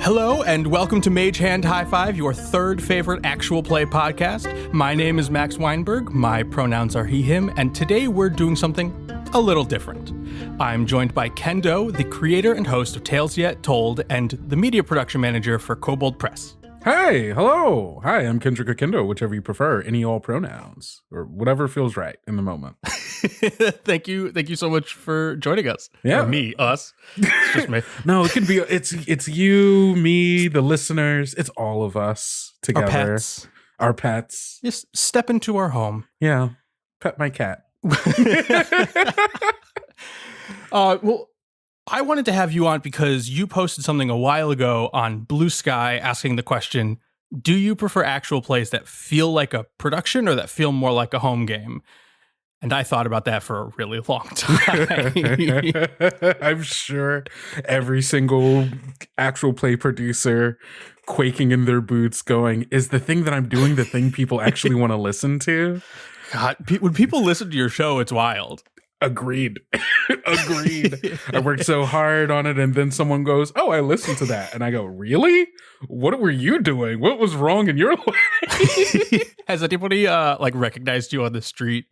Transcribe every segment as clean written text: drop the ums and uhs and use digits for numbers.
Hello and welcome to Mage Hand High Five, your third favorite actual play podcast. My name is Max Weinberg, my pronouns are he, him, and today we're doing something a little different. I'm joined by Kendo, the creator and host of Tales Yet Told, and the media production manager for Kobold Press. Hey, hello. Hi, I'm Kendrick or Kendo, whichever you prefer, any all pronouns, or whatever feels right in the moment. Thank you so much for joining us. Yeah. Or me, us. It's just me. No, it can be, it's you, me, the listeners, it's all of us together. Our pets. Just step into our home. Yeah, pet my cat. Well, I wanted to have you on because you posted something a while ago on Blue Sky asking the question, do you prefer actual plays that feel like a production or that feel more like a home game? And I thought about that for a really long time. I'm sure every single actual play producer quaking in their boots going, is the thing that I'm doing the thing people actually want to listen to? God, when people listen to your show, it's wild. Agreed. Agreed. I worked so hard on it, and then someone goes, oh, I listened to that. And I go, really? What were you doing? What was wrong in your life? Has anybody recognized you on the street?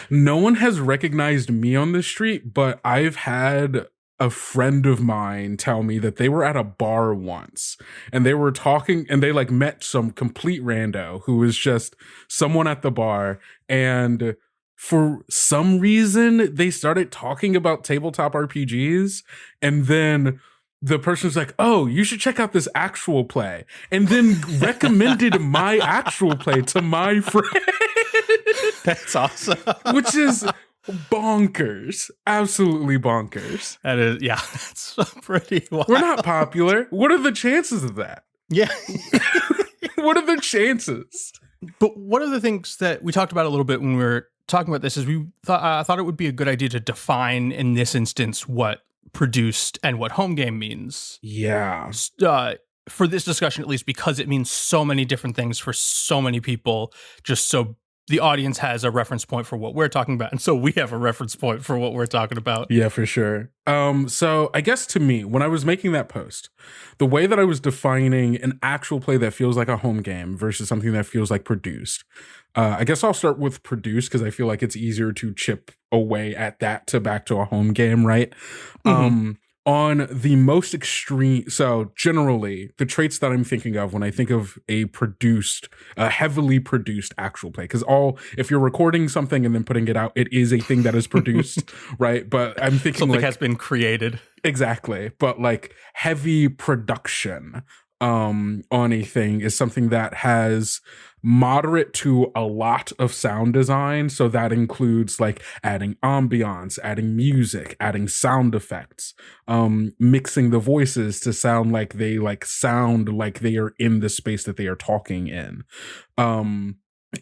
No one has recognized me on the street, but I've had a friend of mine tell me that they were at a bar once and they were talking and they met some complete rando who was just someone at the bar, and for some reason, they started talking about tabletop RPGs, and then the person was like, oh, you should check out this actual play, and then recommended my actual play to my friend. That's awesome. Which is bonkers. Absolutely bonkers. That is, yeah, that's pretty wild. We're not popular. What are the chances of that? Yeah. What are the chances? But one of the things that we talked about a little bit when we were talking about this is we thought it would be a good idea to define in this instance what produced and what home game means. Yeah. For this discussion, at least, because it means so many different things for so many people, just so the audience has a reference point for what we're talking about. And so we have a reference point for what we're talking about. Yeah, for sure. So I guess to me, when I was making that post, the way that I was defining an actual play that feels like a home game versus something that feels like produced, I guess I'll start with produced because I feel like it's easier to chip away at that to back to a home game, right? Mm-hmm. On the most extreme, so generally the traits that I'm thinking of when I think of a heavily produced actual play, because if you're recording something and then putting it out, it is a thing that is produced, right? But I'm thinking something has been created. Exactly. But heavy production on a thing is something that has moderate to a lot of sound design. So that includes adding ambiance, adding music, adding sound effects, mixing the voices to sound like they sound like they are in the space that they are talking in.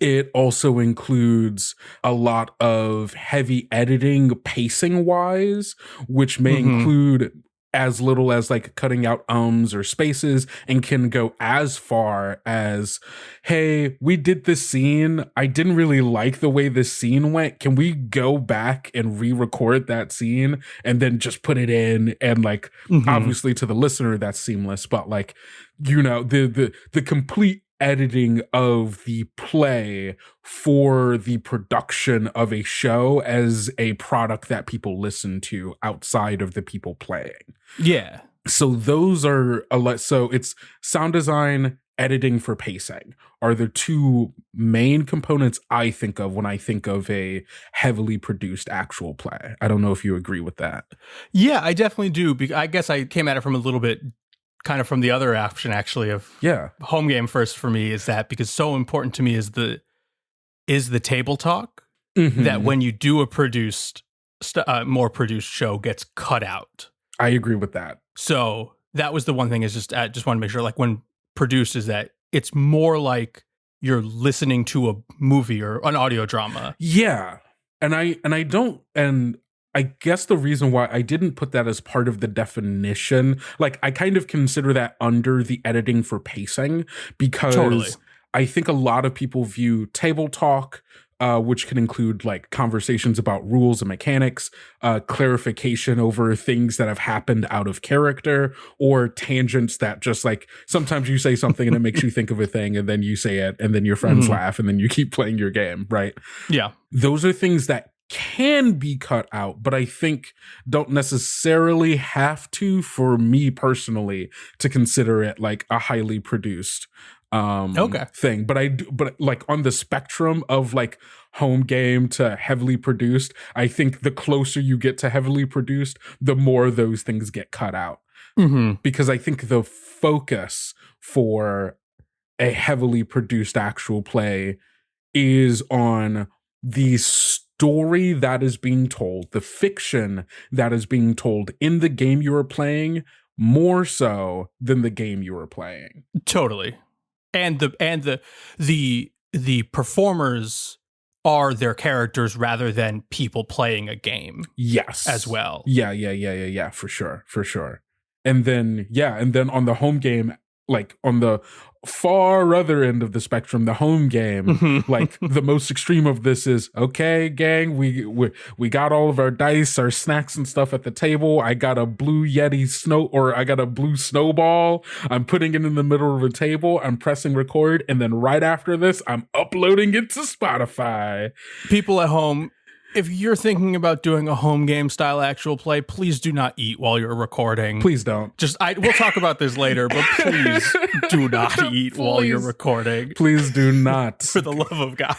It also includes a lot of heavy editing pacing wise, which may include as little as cutting out ums or spaces, and can go as far as, hey, we did this scene. I didn't really like the way this scene went. Can we go back and re-record that scene and then just put it in? And obviously to the listener, that's seamless, but the complete editing of the play for the production of a show as a product that people listen to outside of the people playing. Yeah. So those are so it's sound design, editing for pacing are the two main components I think of when I think of a heavily produced actual play. I don't know if you agree with that. Yeah, I definitely do. I guess I came at it from a little bit kind of from the other option, actually, of home game first for me, is that because so important to me is the table talk, that when you do a more produced show gets cut out. I agree with that. So that was the one thing, is just I just want to make sure when produced is that it's more like you're listening to a movie or an audio drama. Yeah. And I guess the reason why I didn't put that as part of the definition, I kind of consider that under the editing for pacing, because I think a lot of people view table talk which can include like conversations about rules and mechanics, clarification over things that have happened out of character, or tangents that just like sometimes you say something and it makes you think of a thing, and then you say it, and then your friends laugh, and then you keep playing your game, right? Yeah. Those are things that can be cut out, but I think don't necessarily have to, for me personally, to consider it like a highly produced thing. But like on the spectrum of like home game to heavily produced, I think the closer you get to heavily produced, the more those things get cut out. Because I think the focus for a heavily produced actual play is on the story that is being told, the fiction that is being told in the game you are playing, more so than the game you are playing. Totally. And the performers are their characters rather than people playing a game. Yes. As well. Yeah, for sure. And then on the home game, like on the far other end of the spectrum, the home game, like the most extreme of this is, okay, gang, we got all of our dice, our snacks and stuff at the table. I got a blue I got a blue snowball. I'm putting it in the middle of the table. I'm pressing record. And then right after this, I'm uploading it to Spotify. People at home, if you're thinking about doing a home game style actual play, please do not eat while you're recording. Please don't. We'll talk about this later, but please do not eat while you're recording. Please do not. For the love of God.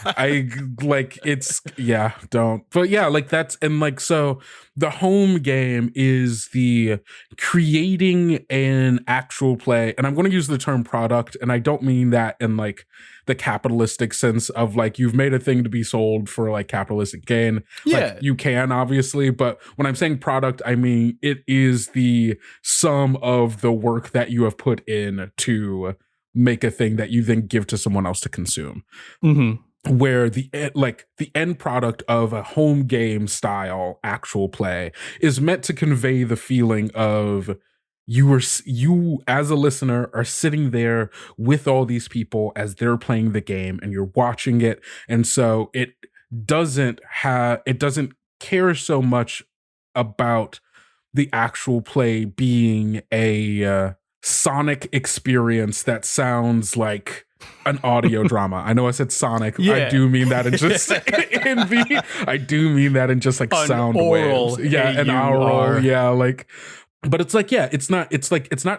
Don't. But yeah, like that's, and like, so the home game is the creating an actual play. And I'm going to use the term product, and I don't mean that in like the capitalistic sense of like you've made a thing to be sold for like capitalistic gain. Yeah. Like, you can obviously, but when I'm saying product, I mean it is the sum of the work that you have put in to make a thing that you then give to someone else to consume. Where the end product of a home game style actual play is meant to convey the feeling of you as a listener are sitting there with all these people as they're playing the game, and you're watching it. And so it doesn't care so much about the actual play being a sonic experience that sounds like an audio drama. I know I said sonic. Yeah. I do mean that in just I do mean that in just like an sound waves. Yeah, an aural. Yeah, like. But it's like, yeah, it's not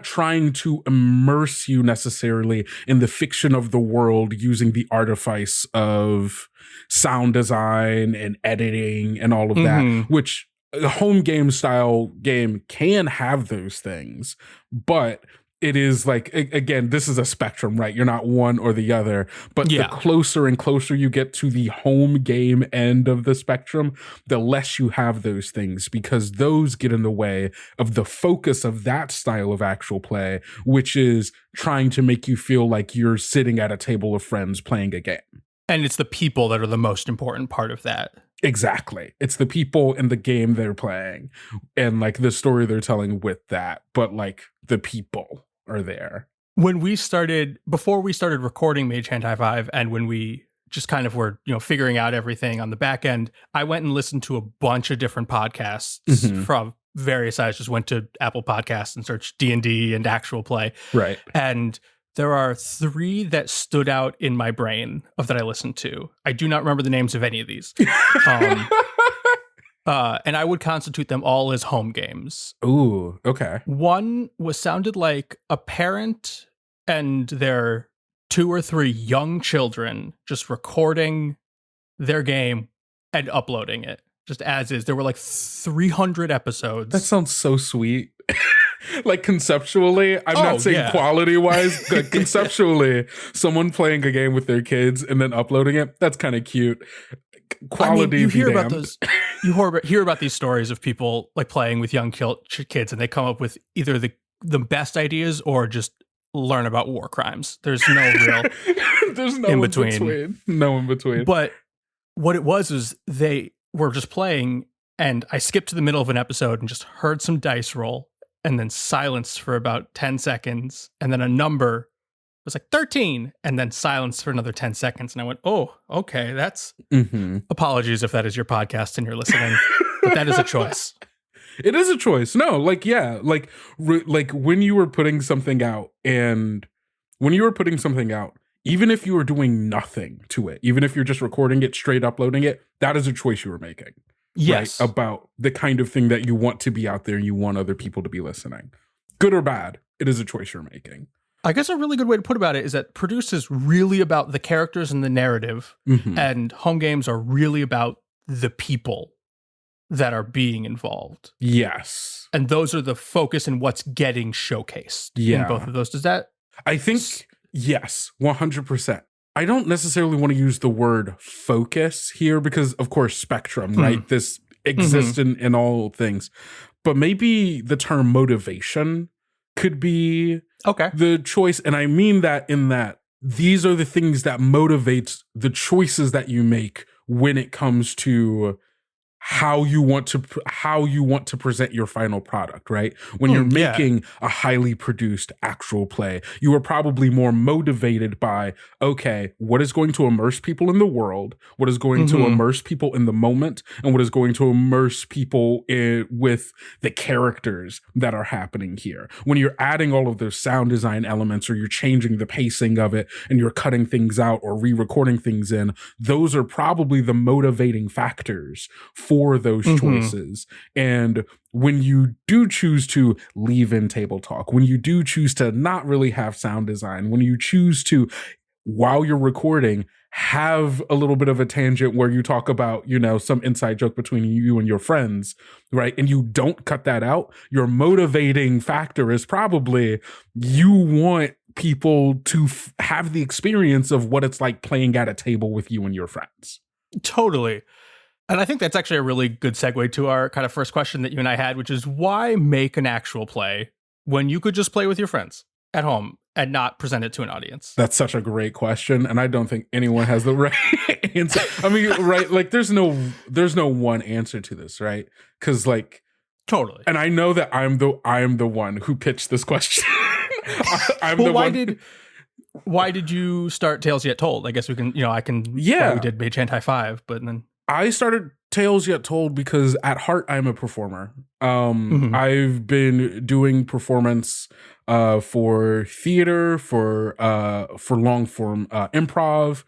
trying to immerse you necessarily in the fiction of the world using the artifice of sound design and editing and all of that, which a home game style game can have those things. But it is like, again, this is a spectrum, right? You're not one or the other, but the closer and closer you get to the home game end of the spectrum, the less you have those things, because those get in the way of the focus of that style of actual play, which is trying to make you feel like you're sitting at a table of friends playing a game. And it's the people that are the most important part of that. Exactly. It's the people in the game they're playing and like the story they're telling with that, but like the people are there. Before we started recording Mage Hand High Five, and when we just kind of were, figuring out everything on the back end, I went and listened to a bunch of different podcasts from various sites. Just went to Apple Podcasts and searched D&D and actual play. Right. And there are 3 that stood out in my brain that I listened to. I do not remember the names of any of these. And I would constitute them all as home games. Ooh, okay. One sounded like a parent and their 2 or 3 young children just recording their game and uploading it just as is. There were like 300 episodes. That sounds so sweet. Like conceptually, I'm not saying quality wise, but conceptually, someone playing a game with their kids and then uploading it, that's kind of cute. Quality, you hear about those. You hear about these stories of people like playing with young kids, and they come up with either the best ideas or just learn about war crimes. There's no real there's no in between. No in between. But what it was is they were just playing, and I skipped to the middle of an episode and just heard some dice roll, and then silence for about 10 seconds, and then a number was like 13, and then silence for another 10 seconds. And I went, oh, okay, that's apologies if that is your podcast and you're listening, but that is a choice. It is a choice. No, like, yeah, like when you were putting something out, even if you were doing nothing to it, even if you're just recording it, straight uploading it, that is a choice you were making. Yes. Right? About the kind of thing that you want to be out there and you want other people to be listening. Good or bad, it is a choice you're making. I guess a really good way to put about it is that Produce is really about the characters and the narrative, and Home Games are really about the people that are being involved. Yes. And those are the focus and what's getting showcased in both of those. Does that? I think, yes, 100%. I don't necessarily want to use the word focus here because, of course, spectrum, right? This exists in all things. But maybe the term motivation could be the choice. And I mean that in that these are the things that motivates the choices that you make when it comes to how you want to present your final product, right? When you're making a highly produced actual play, you are probably more motivated by, okay, what is going to immerse people in the world? What is going to immerse people in the moment? And what is going to immerse people with the characters that are happening here? When you're adding all of those sound design elements, or you're changing the pacing of it, and you're cutting things out or re-recording things in, those are probably the motivating factors for those choices. And when you do choose to leave in table talk, when you do choose to not really have sound design, when you choose to, while you're recording, have a little bit of a tangent where you talk about, you know, some inside joke between you and your friends, right? And you don't cut that out, your motivating factor is probably you want people to have the experience of what it's like playing at a table with you and your friends. Totally. And I think that's actually a really good segue to our kind of first question that you and I had, which is why make an actual play when you could just play with your friends at home and not present it to an audience? That's such a great question. And I don't think anyone has the right answer. I mean, right. Like there's no one answer to this, right? Cause like, totally. And I know that I am the one who pitched this question. Why did you start Tales Yet Told? I guess we can, we did Mage Hand High Five, but then I started Tales Yet Told because at heart I'm a performer. I've been doing performance for theater, for long form improv,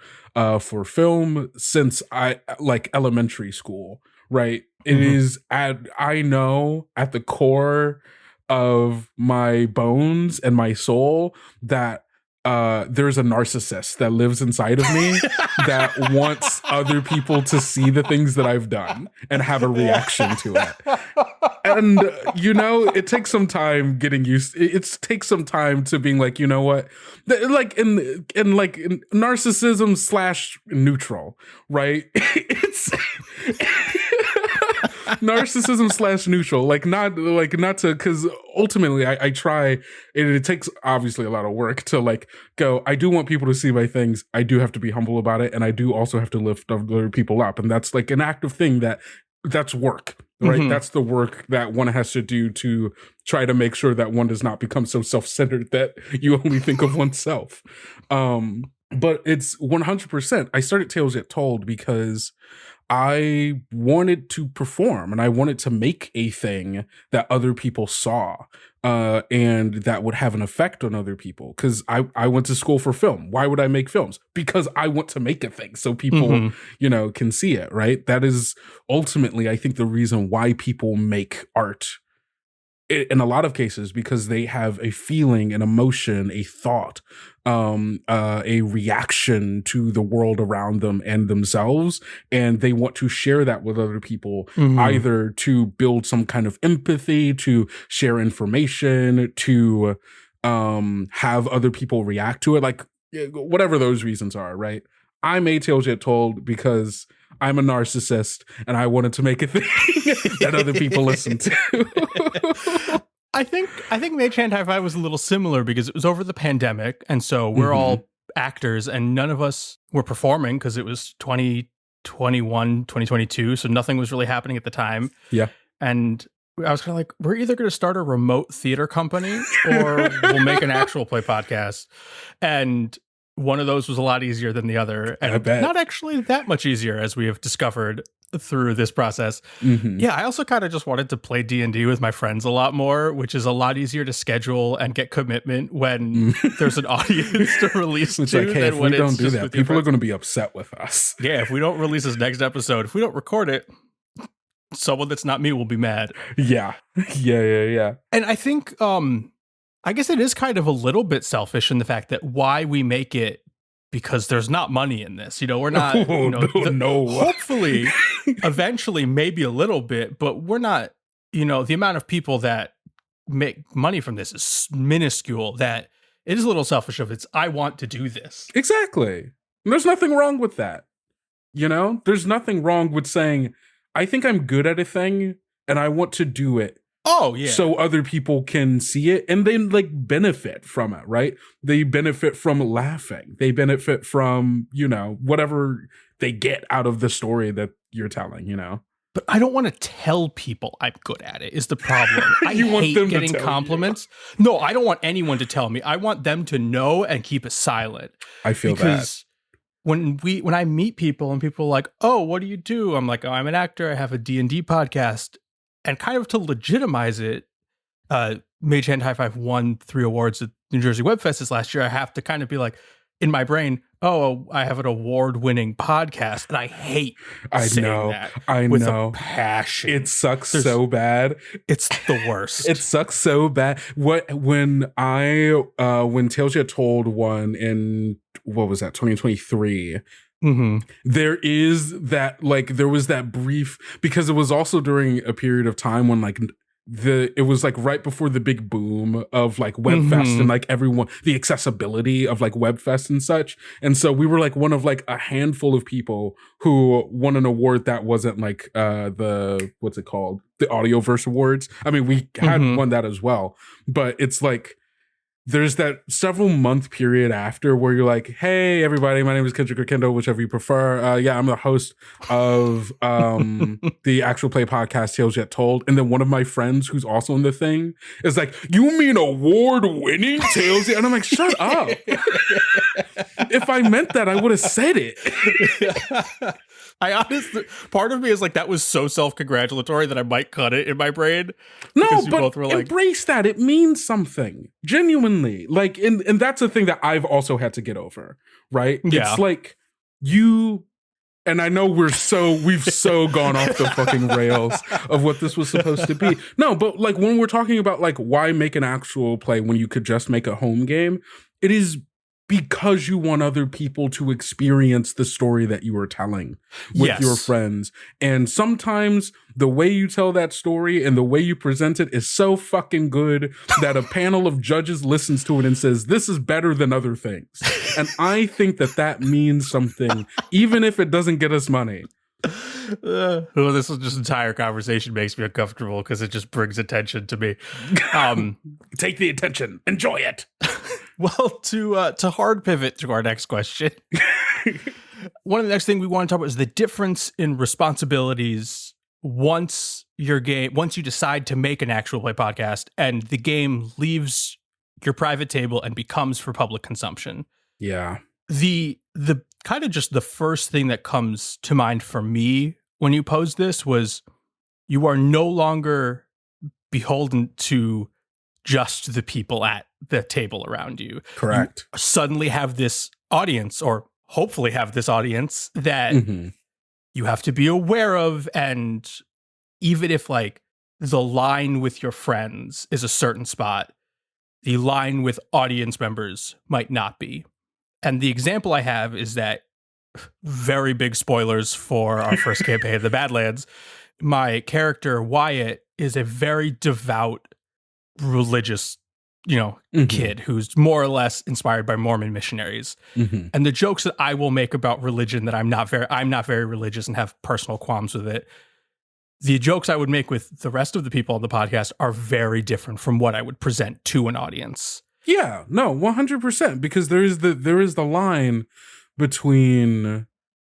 for film since I like elementary school, right? It is I know at the core of my bones and my soul that there's a narcissist that lives inside of me that wants other people to see the things that I've done and have a reaction to it. And, it takes some time getting used. It takes some time to being like, you know what, like in narcissism / neutral, right? It's narcissism / neutral, like not to, because ultimately I try, and it takes obviously a lot of work to like go, I do want people to see my things, I do have to be humble about it, and I do also have to lift other people up, and that's like an active thing that's work, right? That's the work that one has to do to try to make sure that one does not become so self-centered that you only think of oneself. But it's 100%. I started Tales Yet Told because I wanted to perform and I wanted to make a thing that other people saw and that would have an effect on other people. Because I went to school for film. Why would I make films? Because I want to make a thing so people, can see it, right? That is ultimately, I think, the reason why people make art in a lot of cases, because they have a feeling, an emotion, a thought, a reaction to the world around them and themselves. And they want to share that with other people, either to build some kind of empathy, to share information, to have other people react to it, like whatever those reasons are, right? I made Tales Yet Told because I'm a narcissist and I wanted to make a thing that other people listen to. I think Mage Hand High Five was a little similar because it was over the pandemic, and so we're all actors and none of us were performing because it was 2021, 2022, so nothing was really happening at the time. Yeah. And I was kind of like, we're either going to start a remote theater company or we'll make an actual play podcast. And one of those was a lot easier than the other. And I bet. not actually that much easier, as we have discovered through this process. Mm-hmm. Yeah, I also kind of just wanted to play D&D with my friends a lot more, which is a lot easier to schedule and get commitment when there's an audience to release It's to like, hey, than if when we don't it's do just that, with your people are friends. going to be upset with us. Yeah, if we don't release this next episode, if we don't record it, someone that's not me will be mad. Yeah. Yeah. And I think, I guess it is kind of a little bit selfish in the fact that why we make it, because there's not money in this. We're not, No. Hopefully, eventually, maybe a little bit, but we're not, the amount of people that make money from this is minuscule, that it is a little selfish of I want to do this. Exactly. And there's nothing wrong with that. There's nothing wrong with saying, I think I'm good at a thing and I want to do it. Oh, yeah. So other people can see it and they benefit from it, right? They benefit from laughing. They benefit from, whatever they get out of the story that you're telling, But I don't want to tell people I'm good at it, is the problem. I hate getting compliments. No, I don't want anyone to tell me. I want them to know and keep it silent. I feel because when I meet people and people are like, oh, what do you do? I'm like, oh, I'm an actor. I have a D&D podcast. And kind of to legitimize it, Mage Hand High Five won 3 awards at New Jersey Web Fest this last year. I have to kind of be like, in my brain, oh, I have an award-winning podcast, and I hate saying that with a passion. It sucks so bad. It's the worst. It sucks so bad. When Tales Yet Told won in, what was that, 2023? Mm-hmm. There is that, there was that brief, because it was also during a period of time when it was right before the big boom of WebFest and everyone, the accessibility of WebFest and such. And so we were one of a handful of people who won an award that wasn't the, what's it called? The Audioverse Awards. I mean, we had won that as well, but it's there's that several month period after where you're like, hey, everybody, my name is Kendrick or Kendo, whichever you prefer. I'm the host of the actual play podcast, Tales Yet Told. And then one of my friends who's also in the thing is like, you mean award-winning Tales Yet? And I'm like, shut up. If I meant that, I would have said it. I honestly, part of me is that was so self-congratulatory that I might cut it in my brain. No, but embrace that. It means something. Genuinely. And that's a thing that I've also had to get over, right? Yeah. It's you, and I know we've so gone off the fucking rails of what this was supposed to be. No, but when we're talking about why make an actual play when you could just make a home game, it is because you want other people to experience the story that you are telling with your friends. And sometimes the way you tell that story and the way you present it is so fucking good that a panel of judges listens to it and says, this is better than other things. And I think that means something, even if it doesn't get us money. This entire conversation makes me uncomfortable because it just brings attention to me. Take the attention. Enjoy it. Well, to hard pivot to our next question. One of the next thing we want to talk about is the difference in responsibilities once you decide to make an actual play podcast and the game leaves your private table and becomes for public consumption. Yeah. The kind of just the first thing that comes to mind for me when you posed this was you are no longer beholden to just the people at the table around you. Correct. You suddenly have this audience, or hopefully have this audience that you have to be aware of. And even if the line with your friends is a certain spot, the line with audience members might not be. And the example I have is that, very big spoilers for our first campaign of the Badlands, my character Wyatt is a very devout religious, kid who's more or less inspired by Mormon missionaries. And the jokes that I will make about religion that I'm not very religious and have personal qualms with it. The jokes I would make with the rest of the people on the podcast are very different from what I would present to an audience. Yeah, no, 100%, because there is the line between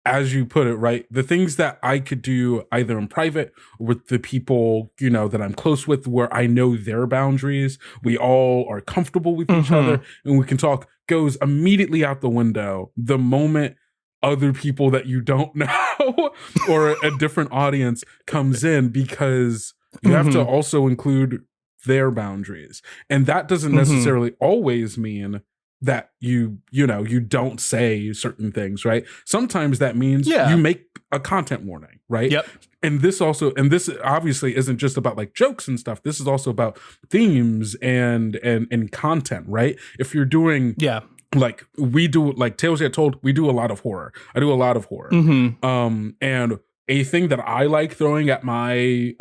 as you put it, right, the things that I could do either in private or with the people, that I'm close with, where I know their boundaries, we all are comfortable with each other and we can talk, goes immediately out the window the moment other people that you don't know or a different audience comes in, because you have to also include their boundaries. And that doesn't necessarily always mean that you don't say certain things, right? Sometimes that means you make a content warning, right? Yep. And this obviously isn't just about like jokes and stuff. This is also about themes and content, right? If you're doing like we do, like Tales Yet Told, we do a lot of horror. I do a lot of horror. And a thing that I like throwing at my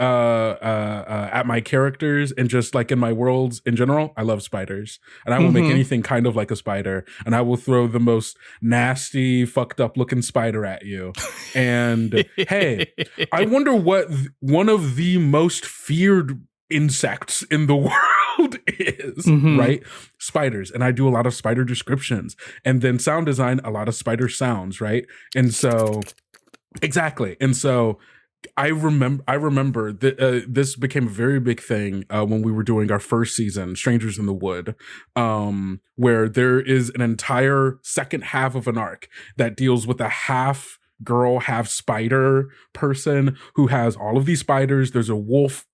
characters and just like in my worlds in general, I love spiders, and I will make anything kind of like a spider, and I will throw the most nasty, fucked up looking spider at you. And hey, I wonder what one of the most feared insects in the world is, right? Spiders. And I do a lot of spider descriptions, and then sound design, a lot of spider sounds, right? And so exactly. And so I remember that this became a very big thing when we were doing our first season, Strangers in the Wood, where there is an entire second half of an arc that deals with a half girl, half spider person who has all of these spiders. There's a wolf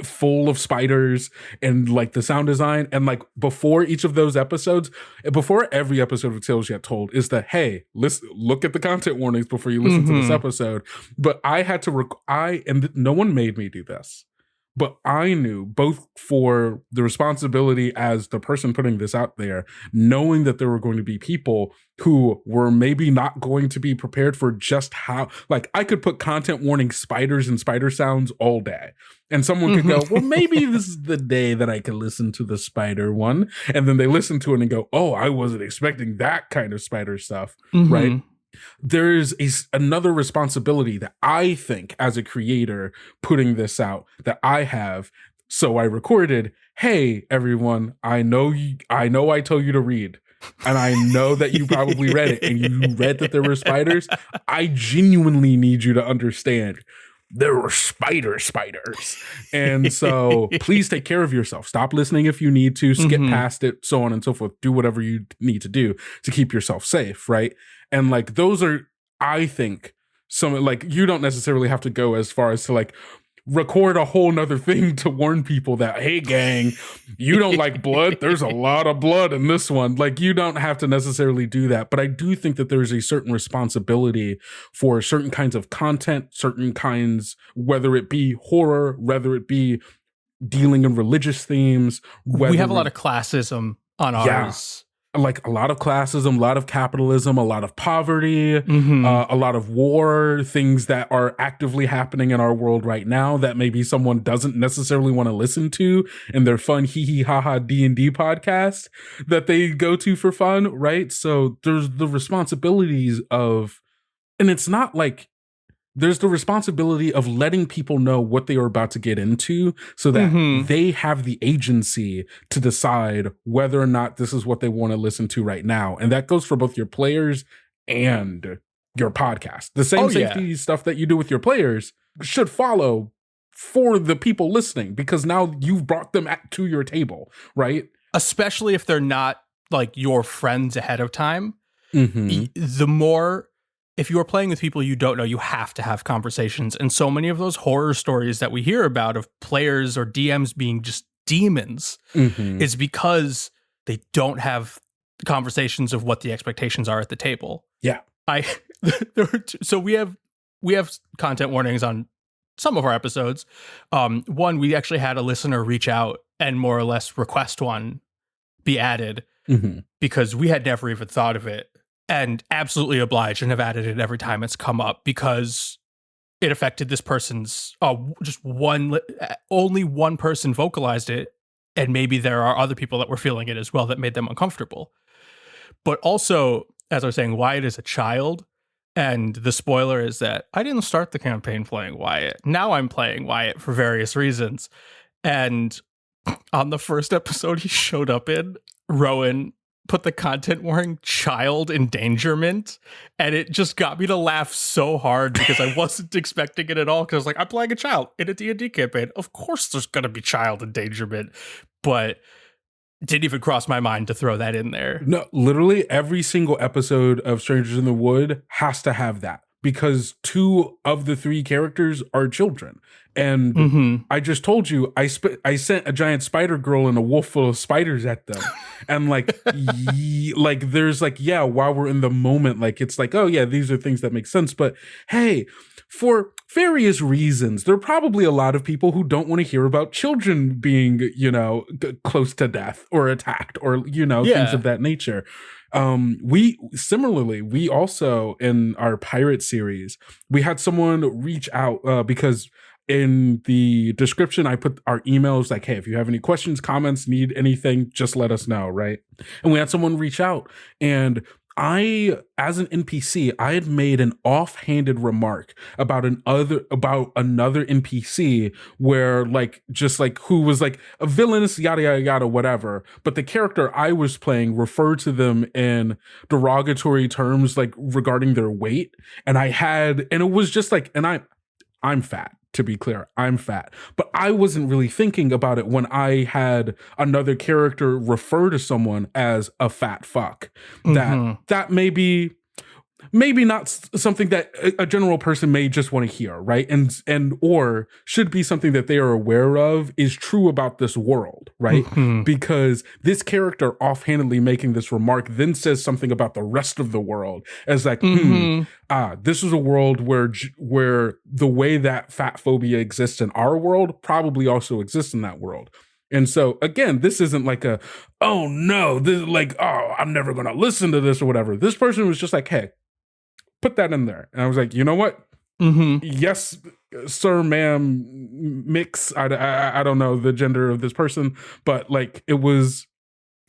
full of spiders, and like the sound design, and like before each of those episodes, before every episode of Tales Yet Told, is that, hey, look at the content warnings before you listen to this episode. But I had to no one made me do this, but I knew, both for the responsibility as the person putting this out there, knowing that there were going to be people who were maybe not going to be prepared for just how, like, I could put content warning spiders and spider sounds all day, and someone could go, well, maybe this is the day that I can listen to the spider one. And then they listen to it and go, oh, I wasn't expecting that kind of spider stuff, right? There's another responsibility that I think, as a creator putting this out, that I have. So I recorded, hey, everyone, I know I told you to read, and I know that you probably read it, and you read that there were spiders. I genuinely need you to understand there were spiders. And so please take care of yourself. Stop listening if you need to, skip past it, so on and so forth. Do whatever you need to do to keep yourself safe, right? And like, those are, I think, some, like, you don't necessarily have to go as far as to like record a whole nother thing to warn people that, hey, gang, you don't like blood. There's a lot of blood in this one. Like, you don't have to necessarily do that. But I do think that there's a certain responsibility for certain kinds of content, certain kinds, whether it be horror, whether it be dealing in religious themes. We have a lot of classism on ours. Like a lot of classism, a lot of capitalism, a lot of poverty, a lot of war, things that are actively happening in our world right now that maybe someone doesn't necessarily want to listen to in their fun hee ha ha D&D podcast that they go to for fun, right? So there's the responsibilities of, and it's not like, there's the responsibility of letting people know what they are about to get into, so that they have the agency to decide whether or not this is what they want to listen to right now. And that goes for both your players and your podcast. The same safety stuff that you do with your players should follow for the people listening, because now you've brought them to your table, right? Especially if they're not like your friends ahead of time. If you are playing with people you don't know, you have to have conversations. And so many of those horror stories that we hear about of players or DMs being just demons is because they don't have conversations of what the expectations are at the table. Yeah. So we have content warnings on some of our episodes. One, we actually had a listener reach out and more or less request one be added because we had never even thought of it. And absolutely obliged and have added it every time it's come up, because it affected this person's, only one person vocalized it. And maybe there are other people that were feeling it as well that made them uncomfortable. But also, as I was saying, Wyatt is a child. And the spoiler is that I didn't start the campaign playing Wyatt. Now I'm playing Wyatt for various reasons. And on the first episode he showed up in, Rowan put the content warning child endangerment, and it just got me to laugh so hard because I wasn't expecting it at all, because I was like, I'm playing a child in a D&D campaign. Of course there's going to be child endangerment, but didn't even cross my mind to throw that in there. No, literally every single episode of Strangers in the Wood has to have that, because 2 of the 3 characters are children. And I just told you, I sent a giant spider girl and a wolf full of spiders at them. And like, like there's like, yeah, while we're in the moment, like, it's like, oh yeah, these are things that make sense. But hey, for various reasons, there are probably a lot of people who don't want to hear about children being, you know, close to death or attacked or, you know, things of that nature. We also, in our pirate series, we had someone reach out because in the description I put our emails like, hey, if you have any questions, comments, need anything, just let us know, right? And we had someone reach out, and I, as an NPC, I had made an offhanded remark about another NPC where, like, just like who was like a villainous, yada yada yada, whatever. But the character I was playing referred to them in derogatory terms, like regarding their weight, and it was just like, and I'm fat. To be clear, I'm fat, but I wasn't really thinking about it when I had another character refer to someone as a fat fuck. That may be maybe not something that a general person may just want to hear, right? And or should be something that they are aware of is true about this world, right? Because this character offhandedly making this remark then says something about the rest of the world as like, this is a world where the way that fat phobia exists in our world probably also exists in that world. And so again, this isn't like oh no, this is like, oh, I'm never gonna listen to this or whatever. This person was just like, hey, put that in there. And I was like, you know what? Yes, sir, ma'am, mix. I don't know the gender of this person, but like it was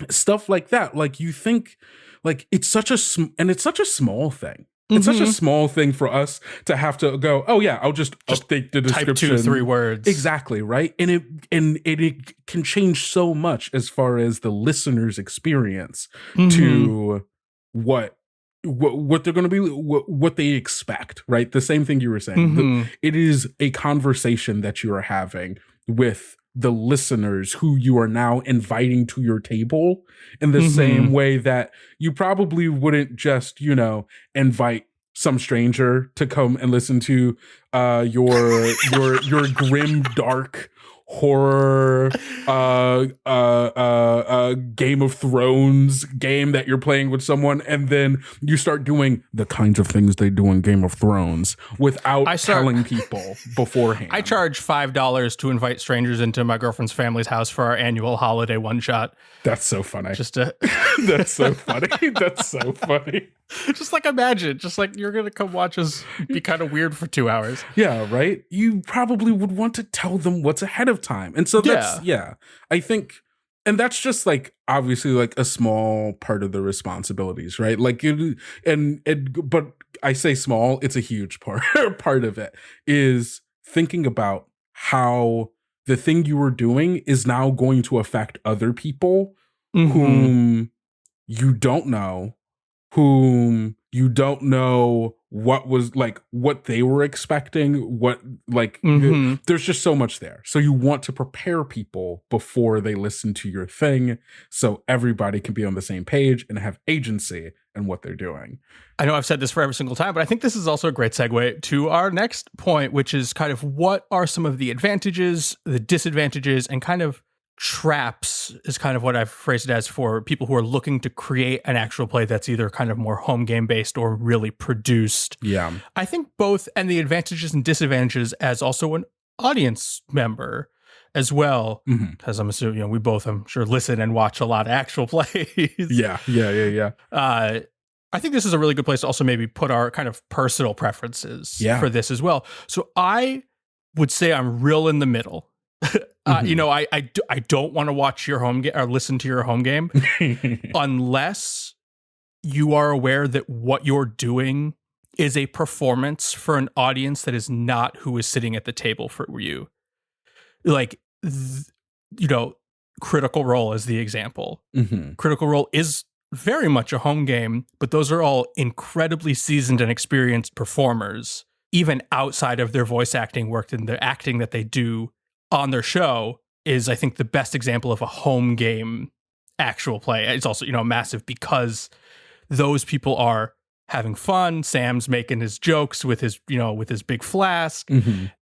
stuff like that. Like you think, like it's such a small thing. It's such a small thing for us to have to go, oh yeah, I'll just update the description. Type 2-3 words. Exactly, right? And it can change so much as far as the listener's experience to what they're going to be, what they expect, right? The same thing you were saying. It is a conversation that you are having with the listeners who you are now inviting to your table in the same way that you probably wouldn't just, you know, invite some stranger to come and listen to your grim, dark horror Game of Thrones game that you're playing with someone, and then you start doing the kinds of things they do in Game of Thrones without telling people beforehand. I charge $5 to invite strangers into my girlfriend's family's house for our annual holiday one shot. That's so funny. Just to That's so funny. That's so funny. Just like imagine, just like you're gonna come watch us be kind of weird for 2 hours. Yeah, right. You probably would want to tell them what's ahead of time, and so that's I think, and that's just like obviously like a small part of the responsibilities, right? Like but I say small, it's a huge part of it is thinking about how the thing you were doing is now going to affect other people whom you don't know, what was like, what they were expecting, what like there's just so much there. So you want to prepare people before they listen to your thing so everybody can be on the same page and have agency in what they're doing. I know I've said this for every single time, but I think this is also a great segue to our next point, which is kind of what are some of the advantages, the disadvantages, and kind of traps is kind of what I've phrased it as for people who are looking to create an actual play that's either kind of more home game based or really produced. Yeah. I think both, and the advantages and disadvantages as also an audience member as well, because I'm assuming, you know, we both, I'm sure, listen and watch a lot of actual plays. Yeah. I think this is a really good place to also maybe put our kind of personal preferences for this as well. So I would say I'm real in the middle. You know, I don't want to watch your home game or listen to your home game unless you are aware that what you're doing is a performance for an audience that is not who is sitting at the table for you. Like, you know, Critical Role is the example. Critical Role is very much a home game, but those are all incredibly seasoned and experienced performers, even outside of their voice acting work, and the acting that they do on their show is, I think, the best example of a home game actual play. It's also, massive because those people are having fun. Sam's making his jokes with his big flask,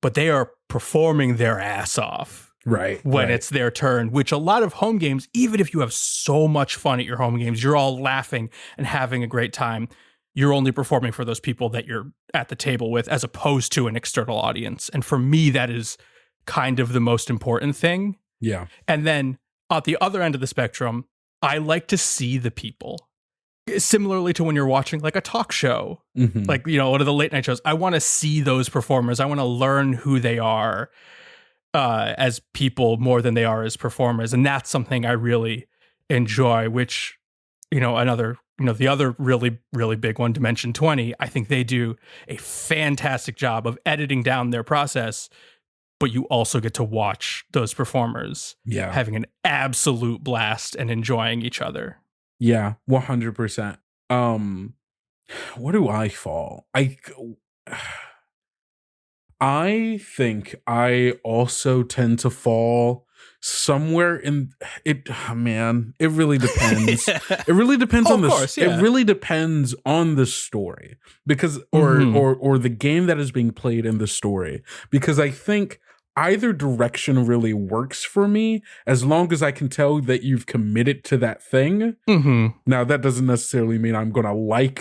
but they are performing their ass off. Right. When it's their turn, which a lot of home games, even if you have so much fun at your home games, you're all laughing and having a great time, you're only performing for those people that you're at the table with as opposed to an external audience. And for me, that is kind of the most important thing. Yeah. And then at the other end of the spectrum, I like to see the people. Similarly to when you're watching like a talk show, like, one of the late night shows, I want to see those performers. I want to learn who they are as people more than they are as performers. And that's something I really enjoy, which, the other really, really big one, Dimension 20, I think they do a fantastic job of editing down their process, but you also get to watch those performers having an absolute blast and enjoying each other. Yeah, 100%. What do I fall? I think I also tend to fall somewhere in it. Man, it really depends. It really depends on It really depends on the story, because or the game that is being played in the story, because I think either direction really works for me as long as I can tell that you've committed to that thing. Now, that doesn't necessarily mean I'm gonna like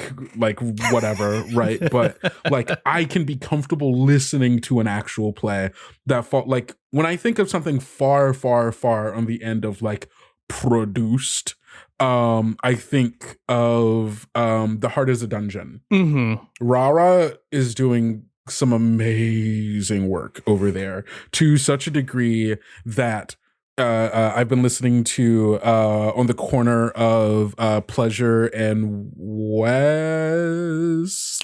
whatever, right? But like, I can be comfortable listening to an actual play that like, when I think of something far, far, far on the end of like produced, I think of The Heart is a Dungeon. Rara is doing some amazing work over there, to such a degree that I've been listening to On the Corner of Pleasure and West.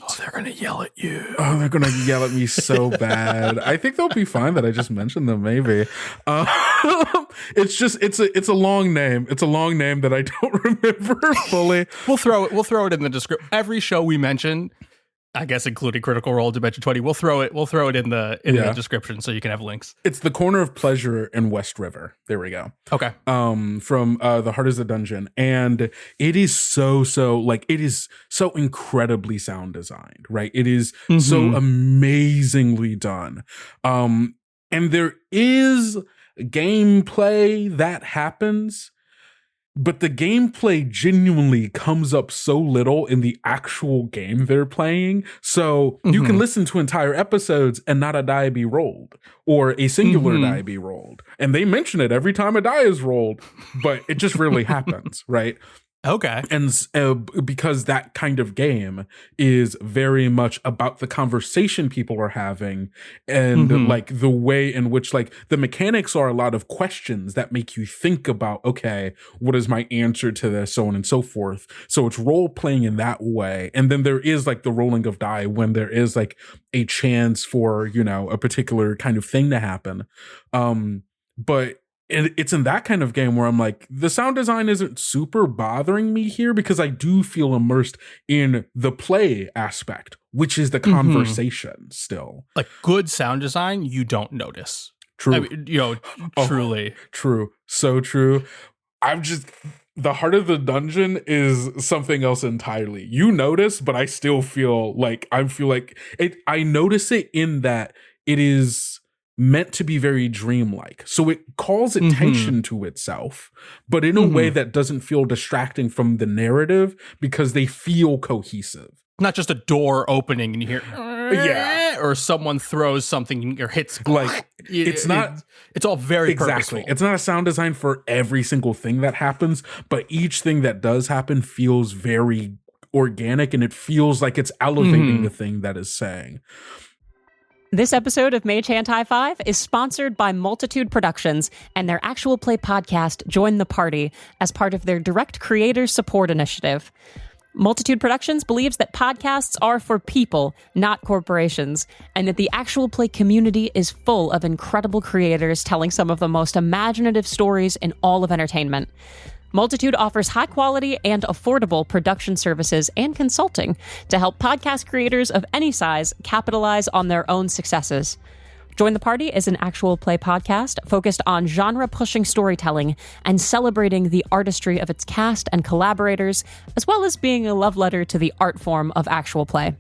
Oh, they're gonna yell at you. Oh, they're gonna yell at me so bad. I think they'll be fine that I just mentioned them. Maybe it's a long name. It's a long name that I don't remember fully. We'll throw it in the description. Every show we mention, I guess including Critical Role, Dimension 20, we'll throw it in the description so you can have links. It's The Corner of Pleasure and West River. There we go. Okay. From The Heart is a Dungeon. And it is so incredibly sound designed, right? It is so amazingly done. And there is gameplay that happens, but the gameplay genuinely comes up so little in the actual game they're playing. So you can listen to entire episodes and not a die be rolled, or a singular die be rolled. And they mention it every time a die is rolled, but it just rarely happens, right? Okay. And because that kind of game is very much about the conversation people are having, and like the way in which like the mechanics are a lot of questions that make you think about, okay, what is my answer to this, so on and so forth. So it's role playing in that way. And then there is like the rolling of die when there is like a chance for, a particular kind of thing to happen. But it's in that kind of game where I'm like, the sound design isn't super bothering me here, because I do feel immersed in the play aspect, which is the conversation still. Like good sound design, you don't notice. True. I mean, truly. True. So true. The Heart of the Dungeon is something else entirely. You notice, but I still feel like I notice it in that it is meant to be very dreamlike. So it calls attention to itself, but in a way that doesn't feel distracting from the narrative, because they feel cohesive. Not just a door opening and you hear, or someone throws something or hits. Like, it's all very purposeful. It's not a sound design for every single thing that happens, but each thing that does happen feels very organic, and it feels like it's elevating the thing that is saying. This episode of Mage Hand High Five is sponsored by Multitude Productions and their actual play podcast, Join the Party, as part of their direct creator support initiative. Multitude Productions believes that podcasts are for people, not corporations, and that the actual play community is full of incredible creators telling some of the most imaginative stories in all of entertainment. Multitude offers high-quality and affordable production services and consulting to help podcast creators of any size capitalize on their own successes. Join the Party is an actual play podcast focused on genre-pushing storytelling and celebrating the artistry of its cast and collaborators, as well as being a love letter to the art form of actual play.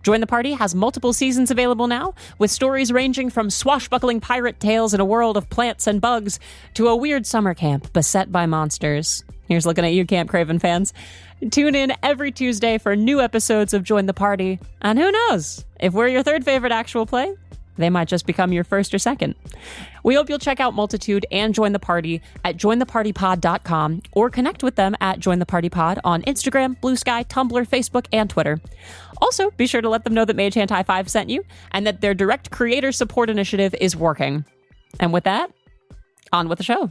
Join the Party has multiple seasons available now, with stories ranging from swashbuckling pirate tales in a world of plants and bugs to a weird summer camp beset by monsters. Here's looking at you, Camp Craven fans. Tune in every Tuesday for new episodes of Join the Party. And who knows, if we're your third favorite actual play, they might just become your first or second. We hope you'll check out Multitude and Join the Party at jointhepartypod.com or connect with them at Join the Party Pod on Instagram, Blue Sky, Tumblr, Facebook, and Twitter. Also, be sure to let them know that Mage Hand High Five sent you and that their direct creator support initiative is working. And with that, on with the show.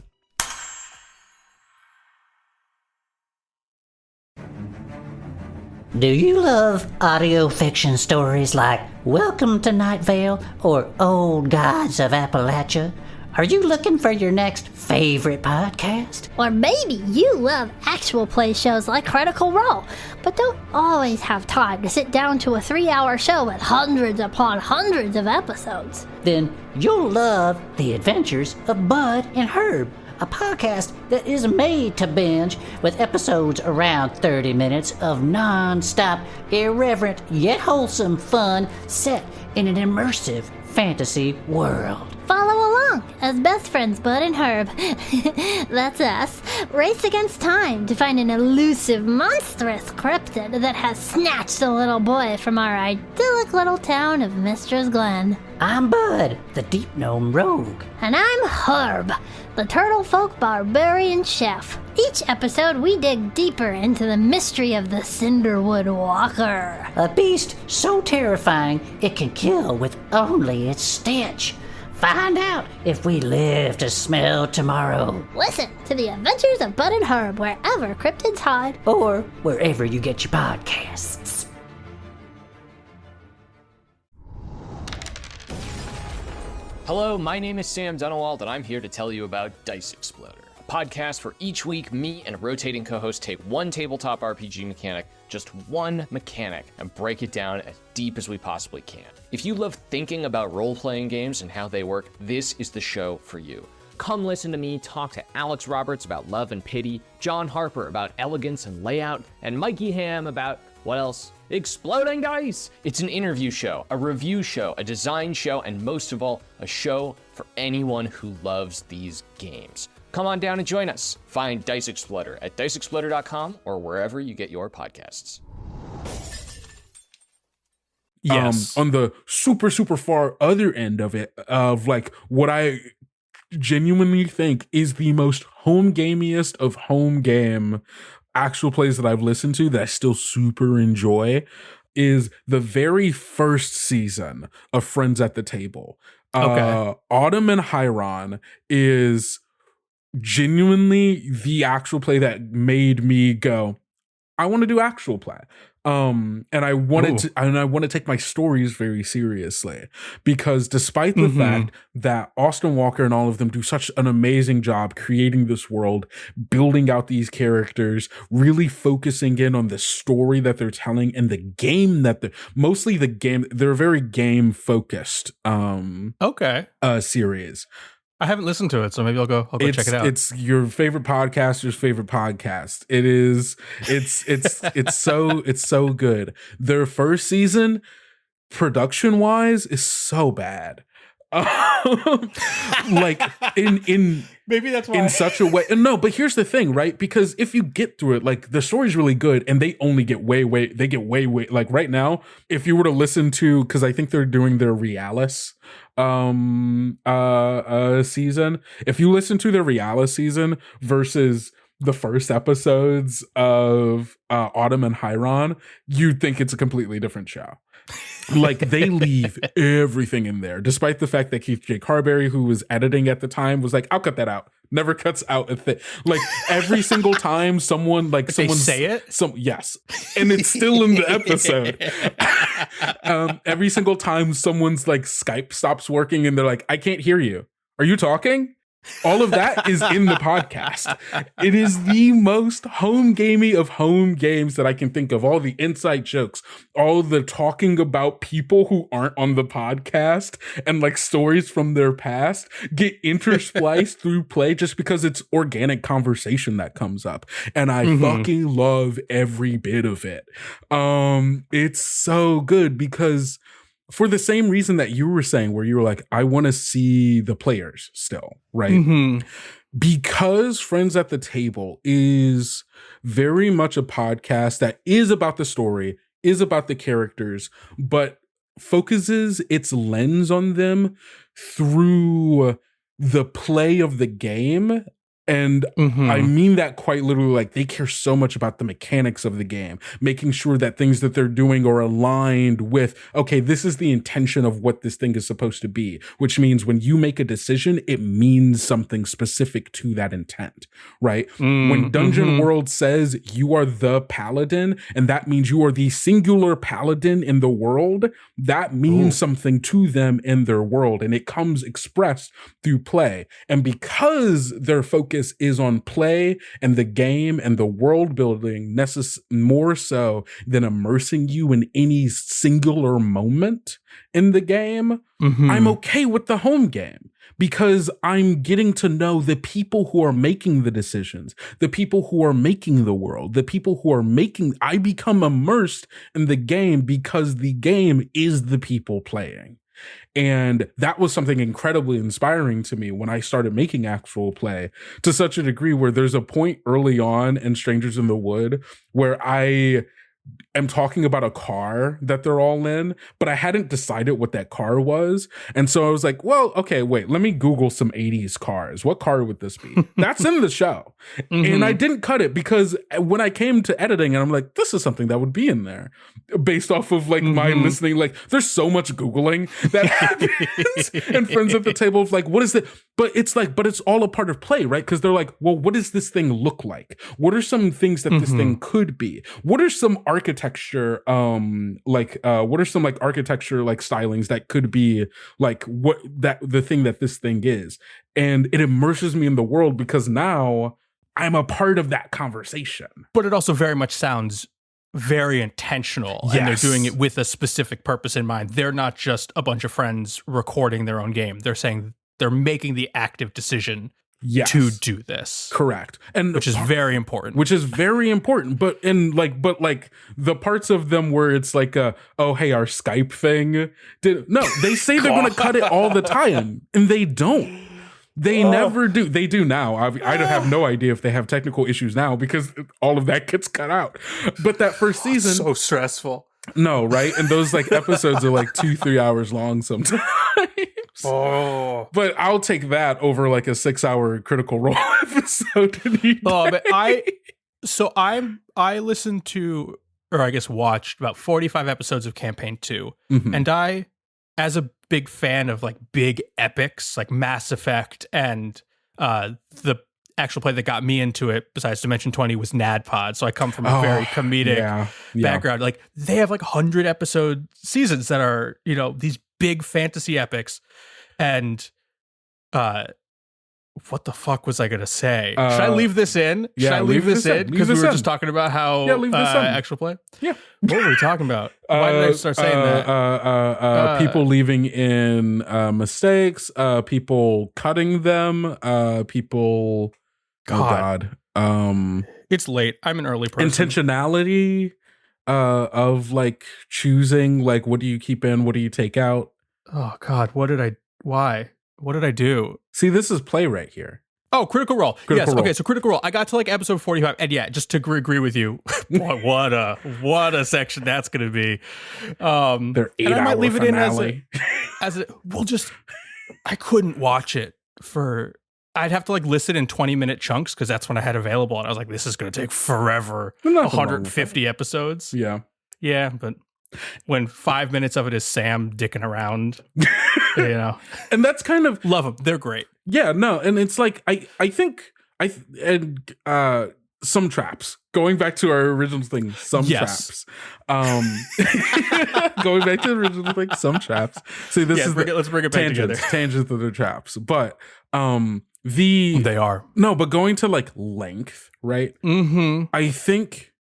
Do you love audio fiction stories like Welcome to Night Vale or Old Gods of Appalachia? Are you looking for your next favorite podcast? Or maybe you love actual play shows like Critical Role, but don't always have time to sit down to a 3-hour show with hundreds upon hundreds of episodes. Then you'll love The Adventures of Bud and Herb, a podcast that is made to binge with episodes around 30 minutes of non-stop, irreverent, yet wholesome fun set in an immersive fantasy world. Follow along as best friends Bud and Herb, that's us, race against time to find an elusive, monstrous cryptid that has snatched a little boy from our idyllic little town of Mistress Glen. I'm Bud, the Deep Gnome Rogue. And I'm Herb, the Turtle Folk Barbarian Chef. Each episode we dig deeper into the mystery of the Cinderwood Walker. A beast so terrifying it can kill with only its stench. Find out if we live to smell tomorrow. Listen to the Adventures of Bud and Herb wherever cryptids hide. Or wherever you get your podcasts. Hello, my name is Sam Dunawald, and I'm here to tell you about Dice Exploder, a podcast where each week me and a rotating co-host take one tabletop RPG mechanic, just one mechanic, and break it down as deep as we possibly can. If you love thinking about role-playing games and how they work, this is the show for you. Come listen to me talk to Alex Roberts about Love and Pity, John Harper about elegance and layout, and Mikey Ham about, what else? Exploding Dice! It's an interview show, a review show, a design show, and most of all, a show for anyone who loves these games. Come on down and join us. Find Dice Exploder at diceexploder.com or wherever you get your podcasts. Yes. On the super far other end of it, of like what I genuinely think is the most home gamiest of home game actual plays that I've listened to that I still super enjoy, is the very first season of Friends at the Table. Okay. Autumn and Hyron is genuinely the actual play that made me go, I want to do actual play. And I wanted to, and I want to take my stories very seriously, because despite the fact that Austin Walker and all of them do such an amazing job creating this world, building out these characters, really focusing in on the story that they're telling and the game that mostly the game, they're a very game focused series. I haven't listened to it, so maybe I'll go check it out. It's your favorite podcaster's favorite podcast. It is. It's so good. Their first season, production wise, is so bad. Like in maybe that's why, in such a way. No, but here's the thing, right? Because if you get through it, like the story's really good, and they only get way like right now. If you were to listen to, because I think they're doing their Realis season. If you listen to the Realis season versus the first episodes of Autumn and Hyron, you'd think it's a completely different show. Like they leave everything in there, despite the fact that Keith J. Carberry, who was editing at the time, was like, I'll cut that out. Never cuts out a thing. Like every single time someone say it? Yes. And it's still in the episode. Every single time someone's like Skype stops working and they're like, I can't hear you. Are you talking? All of that is in the podcast. It is the most home gamey of home games that I can think of. All the inside jokes, all the talking about people who aren't on the podcast and like stories from their past get interspliced through play just because it's organic conversation that comes up. And I fucking love every bit of it. It's so good because for the same reason that you were saying, where you were like, I want to see the players still, right? Because Friends at the Table is very much a podcast that is about the story, is about the characters, but focuses its lens on them through the play of the game. And I mean that quite literally, like they care so much about the mechanics of the game, making sure that things that they're doing are aligned with, okay, this is the intention of what this thing is supposed to be, which means when you make a decision, it means something specific to that intent, right? When Dungeon World says you are the paladin, and that means you are the singular paladin in the world, that means something to them in their world, and it comes expressed through play. And because their focus is on play and the game and the world building more so than immersing you in any singular moment in the game, I'm okay with the home game because I'm getting to know the people who are making the decisions, the people who are making the world, the people who are I become immersed in the game because the game is the people playing. And that was something incredibly inspiring to me when I started making actual play, to such a degree where there's a point early on in Strangers in the Wood where I am talking about a car that they're all in, but I hadn't decided what that car was. And so I was like, well, okay, wait, let me Google some 80s cars. What car would this be? That's in the show. And I didn't cut it because when I came to editing, and I'm like, this is something that would be in there based off of like my listening. Like there's so much Googling that happens and Friends at the Table of like, what is it? But it's like, but it's all a part of play, right? Because they're like, well, what does this thing look like? What are some things that this thing could be? What are some architecture, what are some like architecture like stylings that could be like what that the thing that this thing is? And it immerses me in the world because now I'm a part of that conversation. But it also very much sounds very intentional, and they're doing it with a specific purpose in mind. They're not just a bunch of friends recording their own game. They're saying they're making the active decision to do this. Correct. And which is very important. But the parts of them where it's like our Skype thing they say they're going to cut it all the time, and they don't. They never do. They do now. I have no idea if they have technical issues now because all of that gets cut out. But that first season, so stressful. No, right? And those like episodes are like 2-3 hours long sometimes. But I'll take that over like a 6-hour Critical Role episode. But I listened to, or I guess watched about 45 episodes of Campaign 2, and I, as a big fan of like big epics like Mass Effect, and the actual play that got me into it besides Dimension 20 was NADPOD, so I come from a very comedic background. Like they have like 100 episode seasons that are, you know, these big fantasy epics. And what the fuck was I gonna say? Should I leave this in? Should I leave this in? Because we were just talking about how actual play. Yeah. What were we talking about? Why did I start saying that? People leaving in mistakes, people cutting them, people. God. It's late. I'm an early person. Intentionality of like choosing, like, what do you keep in? What do you take out? Oh God, why? What did I do? See, this is play right here. Oh, Critical Role. Okay, so Critical Role. I got to like episode 45, and yeah, just to agree with you, boy, what a section that's going to be. Their 8-hour finale. I couldn't watch it I'd have to like listen in 20-minute chunks because that's when I had available, and I was like, this is going to take forever. 150 episodes. Yeah. Yeah, but when 5 minutes of it is Sam dicking around, you know, and that's kind of love them. They're great. Yeah, no, and it's like I think some traps. Going back to our original thing, traps. Going back to the original thing, some traps. See, this is let's bring it back together. Tangents of the traps, but They are. No, but going to like length, right? Mm-hmm. I think,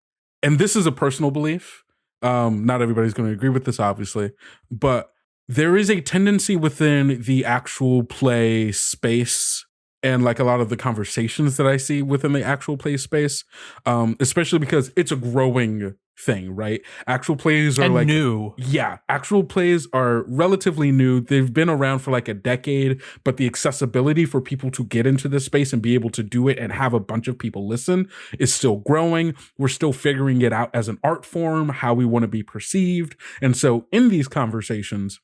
and this is a personal belief, not everybody's going to agree with this, obviously, but there is a tendency within the actual play space and like a lot of the conversations that I see within the actual play space, especially because it's a growing thing, right? Actual plays are and like new. Yeah, actual plays are relatively new. They've been around for like a decade, but the accessibility for people to get into this space and be able to do it and have a bunch of people listen is still growing. We're still figuring it out as an art form, how we want to be perceived. And so in these conversations,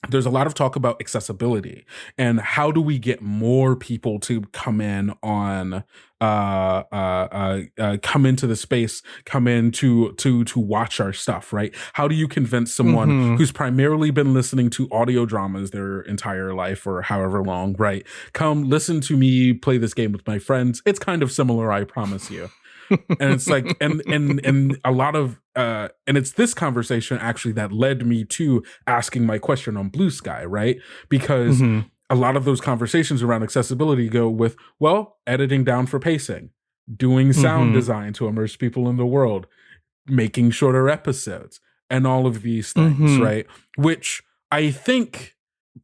there's a lot of talk about accessibility and how do we get more people to come in on come into the space, come in to watch our stuff, right? How do you convince someone who's primarily been listening to audio dramas their entire life or however long, right? Come listen to me play this game with my friends. It's kind of similar, I promise you. And it's like, and a lot of, and it's this conversation actually that led me to asking my question on Blue Sky, right? Because a lot of those conversations around accessibility go with, well, editing down for pacing, doing sound design to immerse people in the world, making shorter episodes, and all of these things, right? Which I think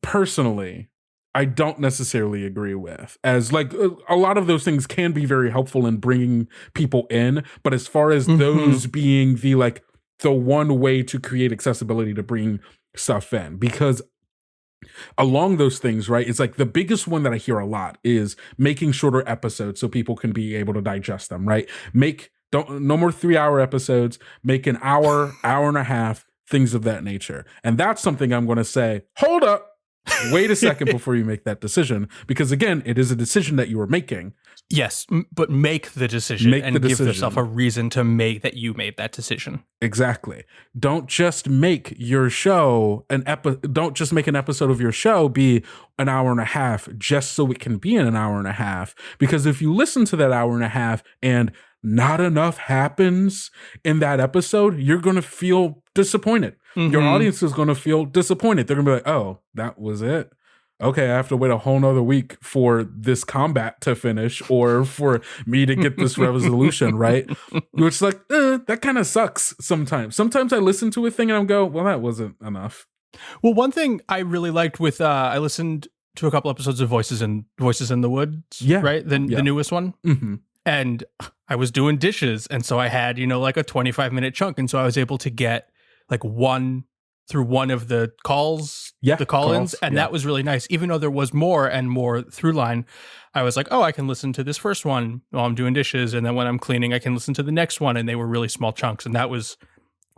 personally, I don't necessarily agree with, as like a lot of those things can be very helpful in bringing people in. But as far as those being the one way to create accessibility to bring stuff in, because along those things, right, it's like the biggest one that I hear a lot is making shorter episodes so people can be able to digest them, right? No more 3-hour episodes, make an hour, hour and a half, things of that nature. And that's something I'm going to say, hold up. Wait a second before you make that decision, because again, it is a decision that you are making. Yes, but make the decision and give yourself a reason to make that you made that decision. Exactly. Don't just make your show don't just make an episode of your show be an hour and a half just so it can be in an hour and a half. Because if you listen to that hour and a half and not enough happens in that episode, you're going to feel disappointed. Your audience is going to feel disappointed. They're going to be like, oh, that was it. Okay, I have to wait a whole nother week for this combat to finish or for me to get this resolution, right? Which like, that kind of sucks sometimes. Sometimes I listen to a thing and I'm go, well, that wasn't enough. Well, one thing I really liked with, I listened to a couple episodes of Voices in the Woods, right? The newest one. And I was doing dishes. And so I had, like a 25-minute chunk. And so I was able to get like one of the calls, the call-ins, and that was really nice. Even though there was more and more through line, I was like, oh, I can listen to this first one while I'm doing dishes, and then when I'm cleaning, I can listen to the next one, and they were really small chunks, and that was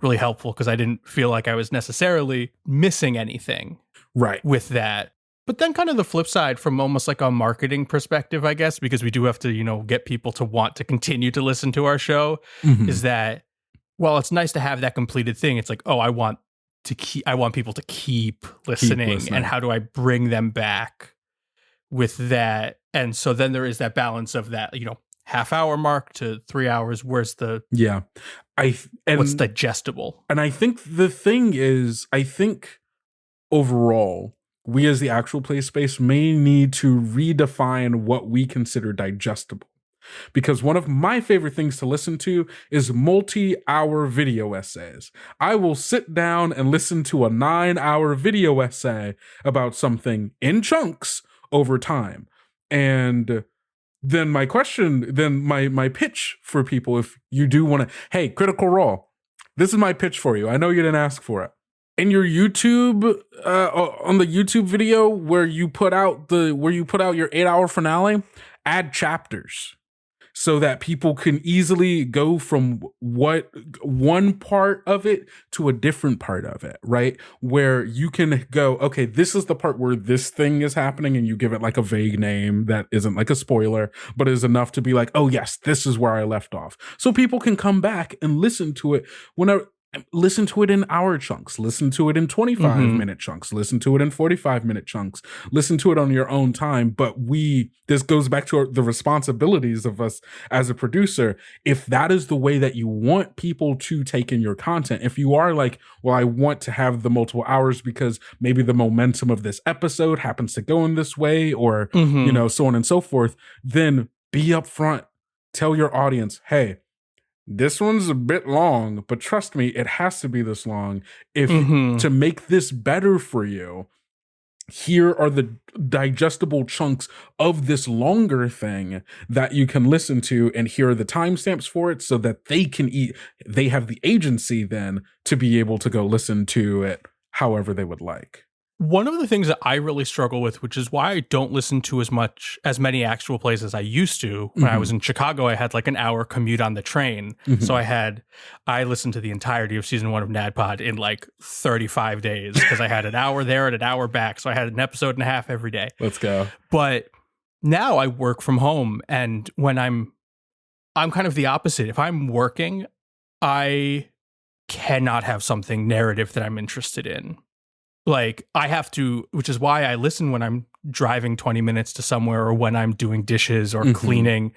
really helpful because I didn't feel like I was necessarily missing anything with that. But then kind of the flip side from almost like a marketing perspective, I guess, because we do have to, get people to want to continue to listen to our show, is that, well, it's nice to have that completed thing. It's like, oh, I want people to keep listening. And how do I bring them back with that? And so then there is that balance of that, half-hour mark to 3 hours. Where's the what's digestible? And I think the thing is, overall, we as the actual play space may need to redefine what we consider digestible. Because one of my favorite things to listen to is multi-hour video essays. I will sit down and listen to a 9-hour video essay about something in chunks over time. And then my pitch for people, if you do want to, hey, Critical Role, this is my pitch for you. I know you didn't ask for it. In your YouTube, on the YouTube video where you put out your 8-hour finale, add chapters. So that people can easily go from one part of it to a different part of it, right? Where you can go, okay, this is the part where this thing is happening, and you give it like a vague name that isn't like a spoiler, but is enough to be like, oh yes, this is where I left off. So people can come back and listen to it whenever. listen to it in hour chunks, listen to it in 25-minute chunks, listen to it in 45-minute chunks, listen to it on your own time. But this goes back to the responsibilities of us as a producer. If that is the way that you want people to take in your content, if you are like, well, I want to have the multiple hours because maybe the momentum of this episode happens to go in this way, or, so on and so forth, then be upfront. Tell your audience, hey, this one's a bit long, but trust me, it has to be this long. If to make this better for you, here are the digestible chunks of this longer thing that you can listen to, and here are the timestamps for it so that they have the agency then to be able to go listen to it however they would like. One of the things that I really struggle with, which is why I don't listen to as many actual plays as I used to. When I was in Chicago, I had like an hour commute on the train. So I listened to the entirety of season 1 of NADPOD in like 35 days because I had an hour there and an hour back. So I had an episode and a half every day. Let's go. But now I work from home, and when I'm kind of the opposite. If I'm working, I cannot have something narrative that I'm interested in. Like I have to, which is why I listen when I'm driving 20 minutes to somewhere, or when I'm doing dishes or cleaning,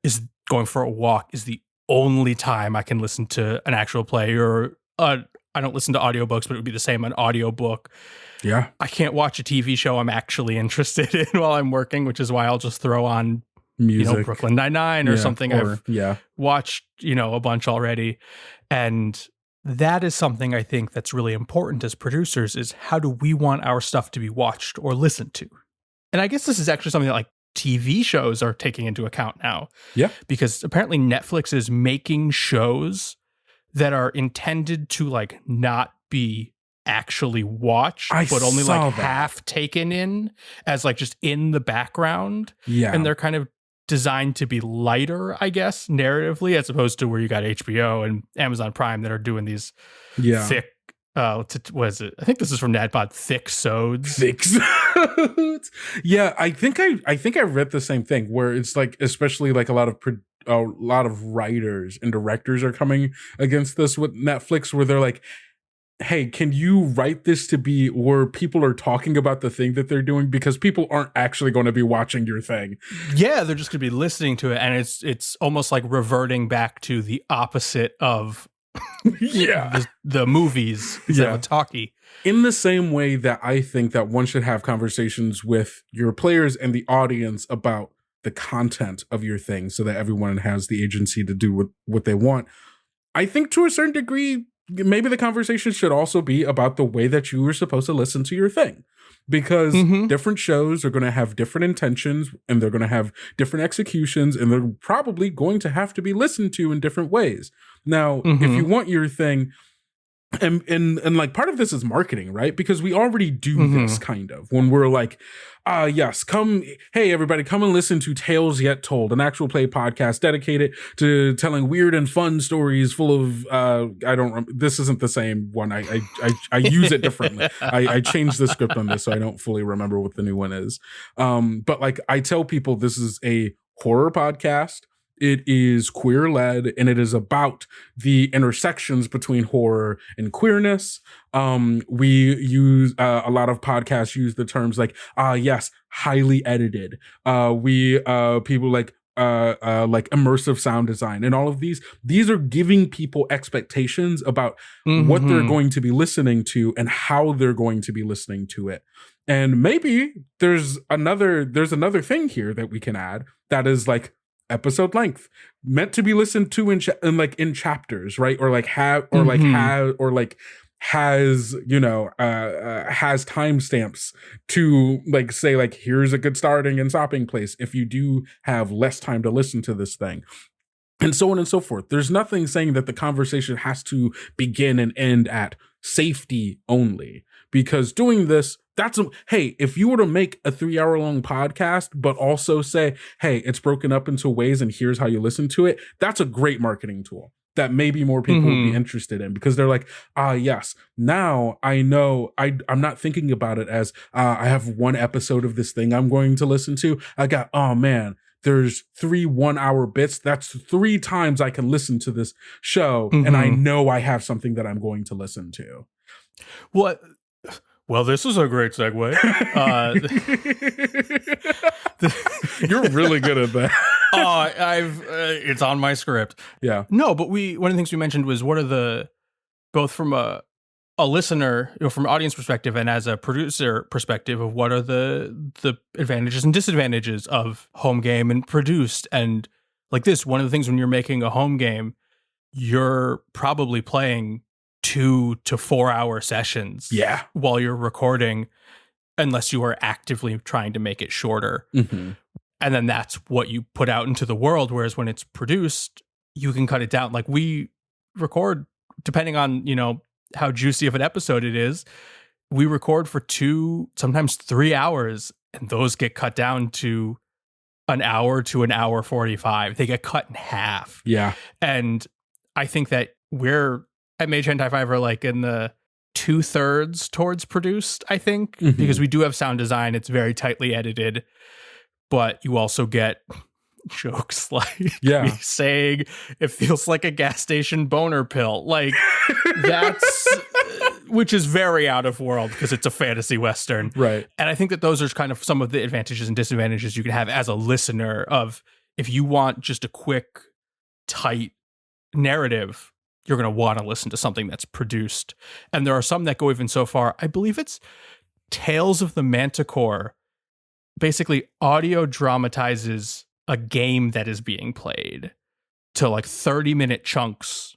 is going for a walk is the only time I can listen to an actual play. Or I don't listen to audiobooks, but it would be the same an audiobook. Yeah. I can't watch a TV show I'm actually interested in while I'm working, which is why I'll just throw on music, Brooklyn Nine-Nine or something I've watched, a bunch already. And that is something I think that's really important as producers, is how do we want our stuff to be watched or listened to? And I guess this is actually something that like TV shows are taking into account now. Yeah. Because apparently Netflix is making shows that are intended to like not be actually watched, but only like half taken in as like just in the background. Yeah. And they're kind of designed to be lighter, I guess, narratively, as opposed to where you got HBO and Amazon Prime that are doing these thick, what is it? I think this is from NADPOD, thick sods. Yeah, I think I read the same thing, where it's like, especially like a lot of writers and directors are coming against this with Netflix, where they're like, hey, can you write this to be where people are talking about the thing that they're doing, because people aren't actually going to be watching your thing. Yeah, they're just going to be listening to it, and it's almost like reverting back to the opposite of the movies instead of talkie. In the same way that I think that one should have conversations with your players and the audience about the content of your thing, so that everyone has the agency to do what they want. I think to a certain degree, maybe the conversation should also be about the way that you are supposed to listen to your thing, because different shows are going to have different intentions, and they're going to have different executions, and they're probably going to have to be listened to in different ways. Now, if you want your thing, and like part of this is marketing, right? Because we already do this kind of, when we're like, yes, hey everybody, come and listen to Tales Yet Told, an actual play podcast dedicated to telling weird and fun stories full of, this isn't the same one. I use it differently. I changed the script on this, so I don't fully remember what the new one is. But like, I tell people this is a horror podcast. It is queer-led, and it is about the intersections between horror and queerness. We use a lot of podcasts use the terms like, yes, highly edited. People like immersive sound design, and all of these are giving people expectations about what they're going to be listening to and how they're going to be listening to it. And maybe there's another thing here that we can add that is like episode length, meant to be listened to in chapters, right? Or like has timestamps to like say like, here's a good starting and stopping place if you do have less time to listen to this thing, and so on and so forth. There's nothing saying that the conversation has to begin and end at safety only, because doing this, hey, if you were to make a 3-hour long podcast, but also say, hey, it's broken up into ways and here's how you listen to it, that's a great marketing tool that maybe more people would be interested in, because they're like, yes, now I know I'm not thinking about it as I have one episode of this thing I'm going to listen to. I got, oh man, there's 3 1-hour bits. That's 3 times I can listen to this show, and I know I have something that I'm going to listen to. What? Well, this is a great segue. You're really good at that. It's on my script. Yeah. No, but one of the things we mentioned was what are both from a listener, from an audience perspective and as a producer perspective of what are the advantages and disadvantages of home game and produced. And like this, one of the things when you're making a home game, you're probably playing 2 to 4 hour sessions while you're recording, unless you are actively trying to make it shorter. And then that's what you put out into the world. Whereas when it's produced, you can cut it down. Like we record, depending on, how juicy of an episode it is, we record for 2, sometimes 3 hours, and those get cut down to an hour to an hour 45. They get cut in half. Yeah. And I think that we're at Mage Hand High Five are like in the 2/3 towards produced, I think, because we do have sound design. It's very tightly edited, but you also get jokes like me saying it feels like a gas station boner pill. Like that's, which is very out of world because it's a fantasy Western. Right. And I think that those are kind of some of the advantages and disadvantages you can have as a listener of if you want just a quick, tight narrative, you're going to want to listen to something that's produced. And there are some that go even so far. I believe it's Tales of the Manticore basically audio dramatizes a game that is being played to like 30-minute chunks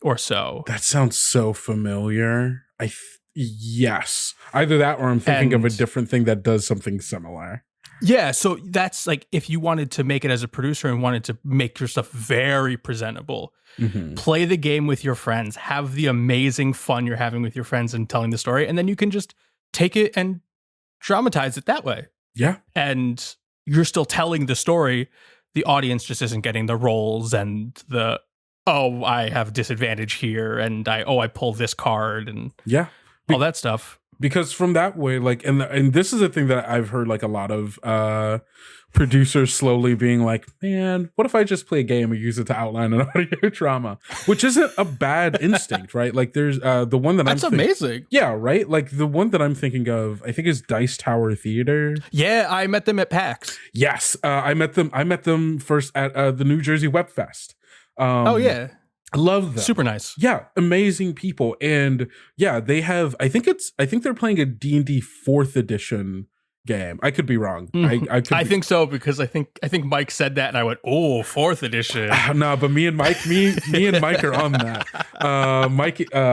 or so. That sounds so familiar. Yes. Either that or I'm thinking of a different thing that does something similar. Yeah, so that's like if you wanted to make it as a producer and wanted to make your stuff very presentable, play the game with your friends, have the amazing fun you're having with your friends and telling the story, and then you can just take it and dramatize it that way. Yeah. And you're still telling the story. The audience just isn't getting the roles and the, oh, I have disadvantage here and I pull this card and all that stuff. Because from that way, like, and this is a thing that I've heard like a lot of producers slowly being like, man, what if I just play a game and use it to outline an audio drama? Which isn't a bad instinct, right? Like there's the one that That's amazing. Yeah, right? Like the one that I'm thinking of, I think is Dice Tower Theater. Yeah, I met them at PAX. Yes, I met them first at the New Jersey Web Fest. Oh yeah. I love them. Super nice. Yeah, amazing people. And yeah, they have I think they're playing a D&D 4th edition game. I could be wrong. I think so because I think Mike said that and I went, "Oh, 4th edition." No, but me and Mike are on that.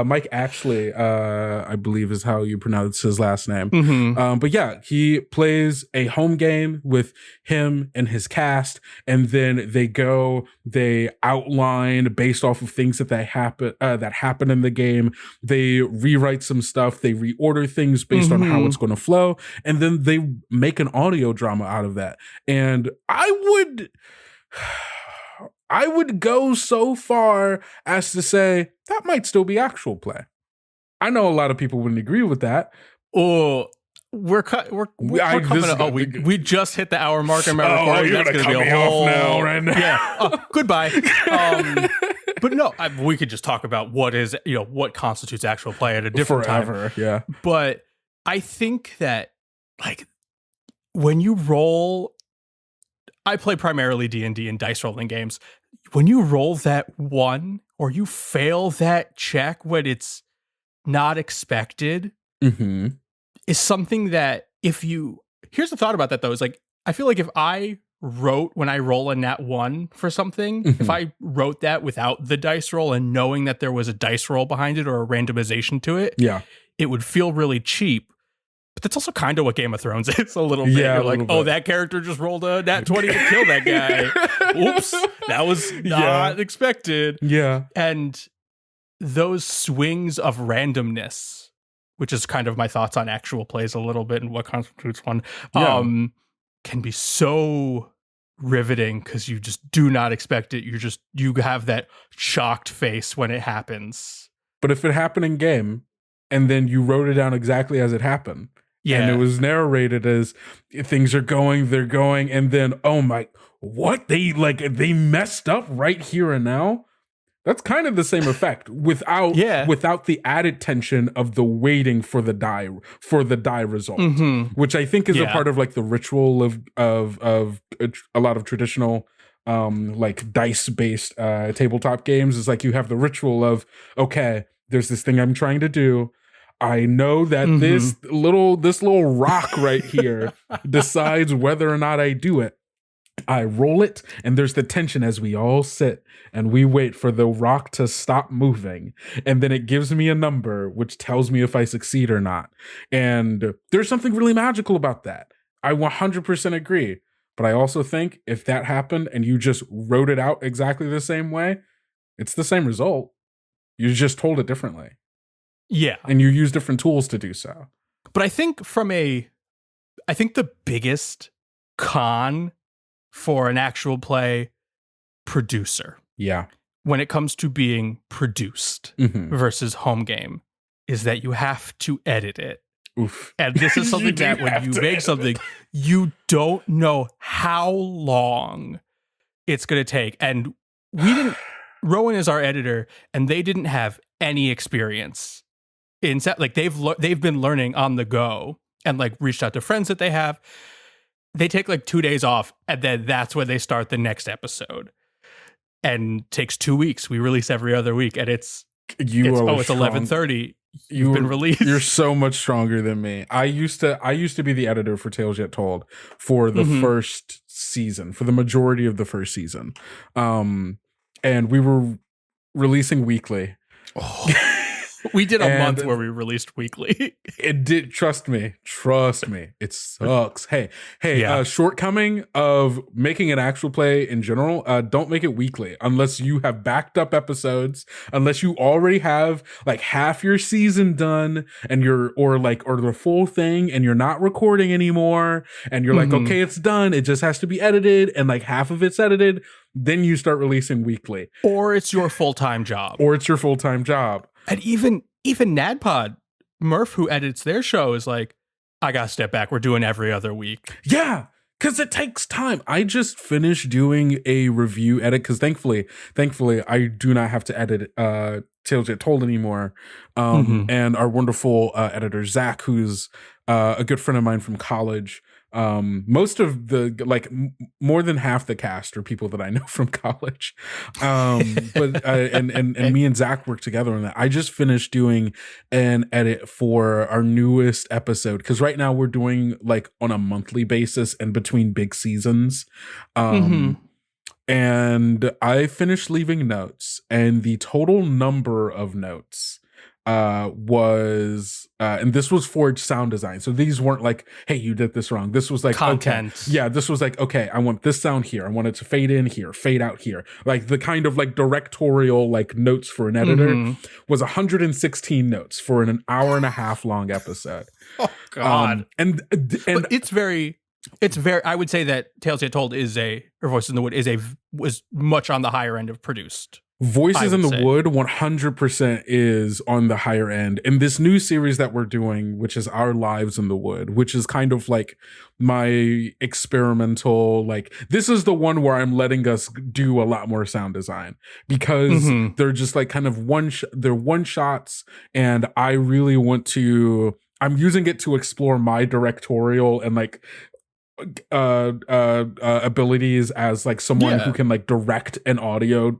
Mike Ashley, I believe is how you pronounce his last name. But yeah, he plays a home game with him and his cast, and then they outline based off of things that happen in the game. They rewrite some stuff, they reorder things based on how it's going to flow, and then they make an audio drama out of that. And I would go so far as to say that might still be actual play. I know a lot of people wouldn't agree with that. Oh, we're coming up. We just hit the hour mark in my recording. That's going to be a whole now, right now. Yeah. Goodbye. But no, we could just talk about what constitutes actual play at a different time. Yeah. But I think that like when you roll, I play primarily D&D and dice rolling games. When you roll that one or you fail that check when it's not expected, is something that here's the thought about that though, is like, I feel like if I wrote when I roll a nat 1 for something, if I wrote that without the dice roll and knowing that there was a dice roll behind it or a randomization to it, it would feel really cheap. But that's also kind of what Game of Thrones is a little bit. You're like, oh, that character just rolled a nat 20 to kill that guy. Oops, that was not expected. Yeah. And those swings of randomness, which is kind of my thoughts on actual plays a little bit and what constitutes one, can be so riveting because you just do not expect it. You have that shocked face when it happens. But if it happened in game and then you wrote it down exactly as it happened, Yeah. And it was narrated as things are going, they're going, and then, oh my, what? They messed up right here and now? That's kind of the same effect without the added tension of the waiting for the die result, which I think is a part of like the ritual of a lot of traditional like dice based tabletop games. Is like you have the ritual of, okay, there's this thing I'm trying to do. I know that this little rock right here decides whether or not I do it. I roll it, and there's the tension as we all sit and we wait for the rock to stop moving. And then it gives me a number, which tells me if I succeed or not. And there's something really magical about that. I 100% agree. But I also think if that happened and you just wrote it out exactly the same way, it's the same result. You just told it differently. Yeah. And you use different tools to do so. But I think the biggest con for an actual play producer, when it comes to being produced versus home game, is that you have to edit it. Oof. And this is something that when you make something, you don't know how long it's going to take. And Rowan is our editor, and they didn't have any experience in like they've been learning on the go and like reached out to friends that they have. They take like 2 days off, and then that's when they start the next episode. And takes 2 weeks. We release every other week, and it's 11:30. You've been released. You're so much stronger than me. I used to be the editor for Tales Yet Told for the first season, for the majority of the first season. And we were releasing weekly. We did a month where we released weekly. It did. Trust me. It sucks. Hey, shortcoming of making an actual play in general, don't make it weekly unless you have backed up episodes, unless you already have like half your season done and or the full thing and you're not recording anymore and you're like, okay, it's done. It just has to be edited and like half of it's edited. Then you start releasing weekly. Or it's your full-time job. And even NADPOD, Murph, who edits their show, is like, I gotta step back. We're doing every other week. Yeah, because it takes time. I just finished doing a review edit because thankfully, I do not have to edit Tales Yet Told anymore. And our wonderful editor, Zach, who's a good friend of mine from college. Most of the more than half the cast are people that I know from college. But and me and Zach work together on that. I just finished doing an edit for our newest episode because right now we're doing like on a monthly basis and between big seasons. And I finished leaving notes, and the total number of notes was and this was for sound design, so these weren't like, hey, you did this wrong. This was like content. Okay. Yeah, this was like, okay, I want this sound here, I want it to fade in here, fade out here, like the kind of like directorial like notes for an editor was 116 notes for an hour and a half long episode. Oh god. And but it's very I would say that Tales Yet Told Voices in the Wood was much on the higher end of produced. Voices in the Wood 100% is on the higher end. And this new series that we're doing, which is Our Lives in the Wood, which is kind of like my experimental, like this is the one where I'm letting us do a lot more sound design because they're just like kind of they're one shots. And I really I'm using it to explore my directorial and like abilities as like someone who can like direct an audio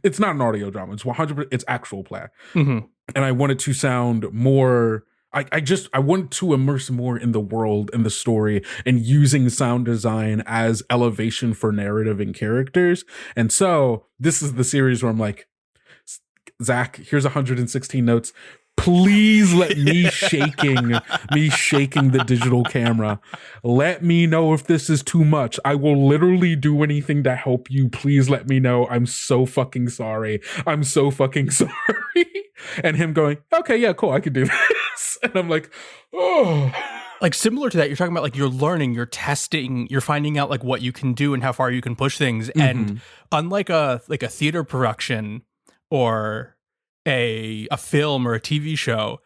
it's not an audio drama, it's 100%, it's actual play. And I want it to sound more I want to immerse more in the world and the story and using sound design as elevation for narrative and characters. And so this is the series where I'm like, Zach, here's 116 notes. Please let me shaking the digital camera. Let me know if this is too much. I will literally do anything to help you. Please let me know. I'm so fucking sorry. And him going, okay, yeah, cool, I can do this. And I'm like, oh. Like similar to that, you're talking about like you're learning, you're testing, you're finding out like what you can do and how far you can push things. And unlike a theater production or a film or a TV show,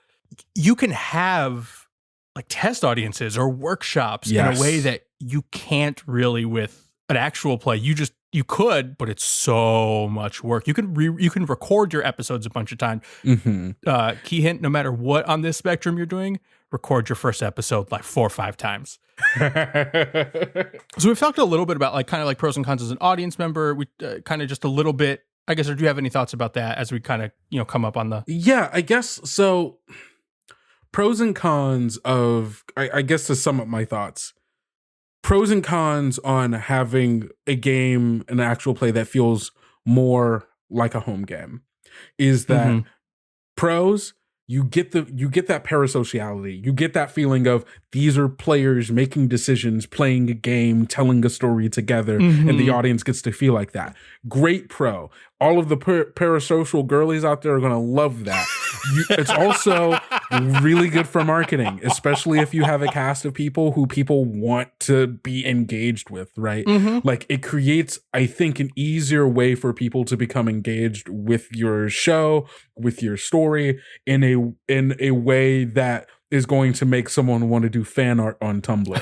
you can have like test audiences or workshops in Yes. a way that you can't really with an actual play. You could, but it's so much work. You can record your episodes a bunch of times. Key hint: no matter what on this spectrum you're doing, record your first episode like 4 or 5 times. So we've talked a little bit about like kind of like pros and cons as an audience member. We kind of just a little bit, I guess. Or do you have any thoughts about that as we kind of come up on the? Yeah, I guess so. Pros and cons of I guess to sum up my thoughts. Pros and cons on having a game, an actual play that feels more like a home game, is that pros, you get that parasociality. You get that feeling of these are players making decisions, playing a game, telling a story together, and the audience gets to feel like that. Great pro. All of the parasocial girlies out there are going to love that. It's also really good for marketing, especially if you have a cast of people who people want to be engaged with, right? Like it creates, I think, an easier way for people to become engaged with your show, with your story in a way that is going to make someone want to do fan art on Tumblr.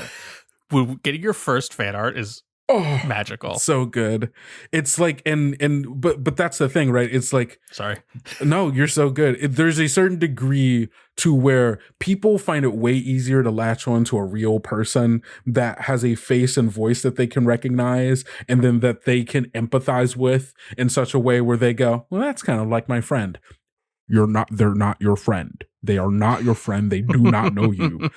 Well, getting your first fan art is magical. So good. It's like but that's the thing, right? It's like, sorry. No, you're so good. There's a certain degree to where people find it way easier to latch on to a real person that has a face and voice that they can recognize and then that they can empathize with in such a way where they go, well, that's kind of like my friend. They're not your friend. They are not your friend. They do not know you.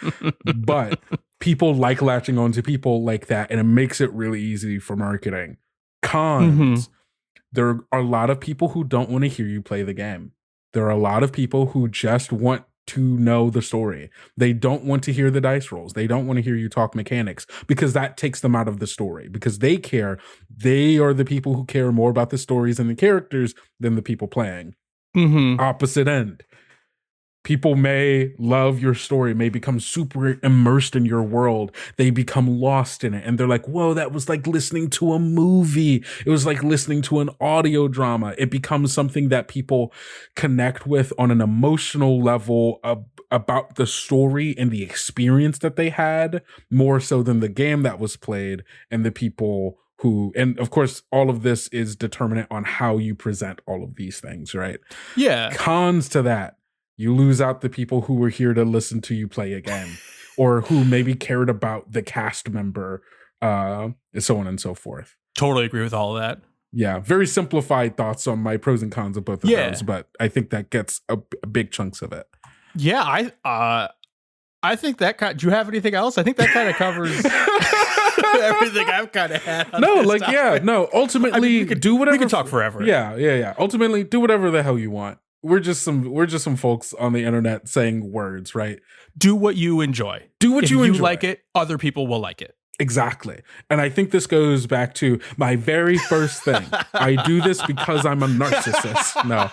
But people like latching on to people like that, and it makes it really easy for marketing. Cons. There are a lot of people who don't want to hear you play the game. There are a lot of people who just want to know the story. They don't want to hear the dice rolls. They don't want to hear you talk mechanics because that takes them out of the story because they care. They are the people who care more about the stories and the characters than the people playing. Opposite end. People may love your story, may become super immersed in your world. They become lost in it. And they're like, whoa, that was like listening to a movie. It was like listening to an audio drama. It becomes something that people connect with on an emotional level about the story and the experience that they had, more so than the game that was played and the people who, and of course, all of this is determinant on how you present all of these things, right? Yeah. Cons to that. You lose out the people who were here to listen to you play a game or who maybe cared about the cast member, and so on and so forth. Totally agree with all of that. Yeah. Very simplified thoughts on my pros and cons of both of those, but I think that gets a big chunks of it. Yeah. I think that do you have anything else? I think that kind of covers everything I've kind of had. Ultimately, I mean, do whatever. We can talk forever. Yeah. Ultimately, do whatever the hell you want. We're just some folks on the internet saying words, right? Do what you enjoy. If you like it, other people will like it. Exactly. And I think this goes back to my very first thing. I do this because I'm a narcissist. No.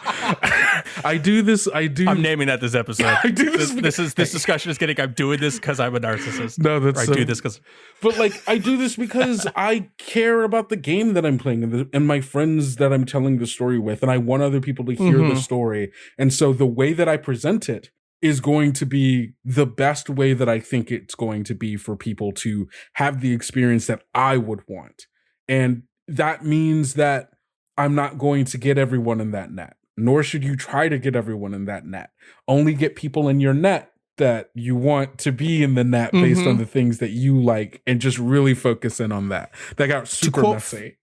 I'm naming that this episode. I do this discussion is getting, I'm doing this because I'm a narcissist. No, that's I do this because. But like, I do this because I care about the game that I'm playing and my friends that I'm telling the story with. And I want other people to hear the story. And so the way that I present it is going to be the best way that I think it's going to be for people to have the experience that I would want. And that means that I'm not going to get everyone in that net, nor should you try to get everyone in that net. Only get people in your net that you want to be in the net based on the things that you like and just really focus in on that. That got super messy.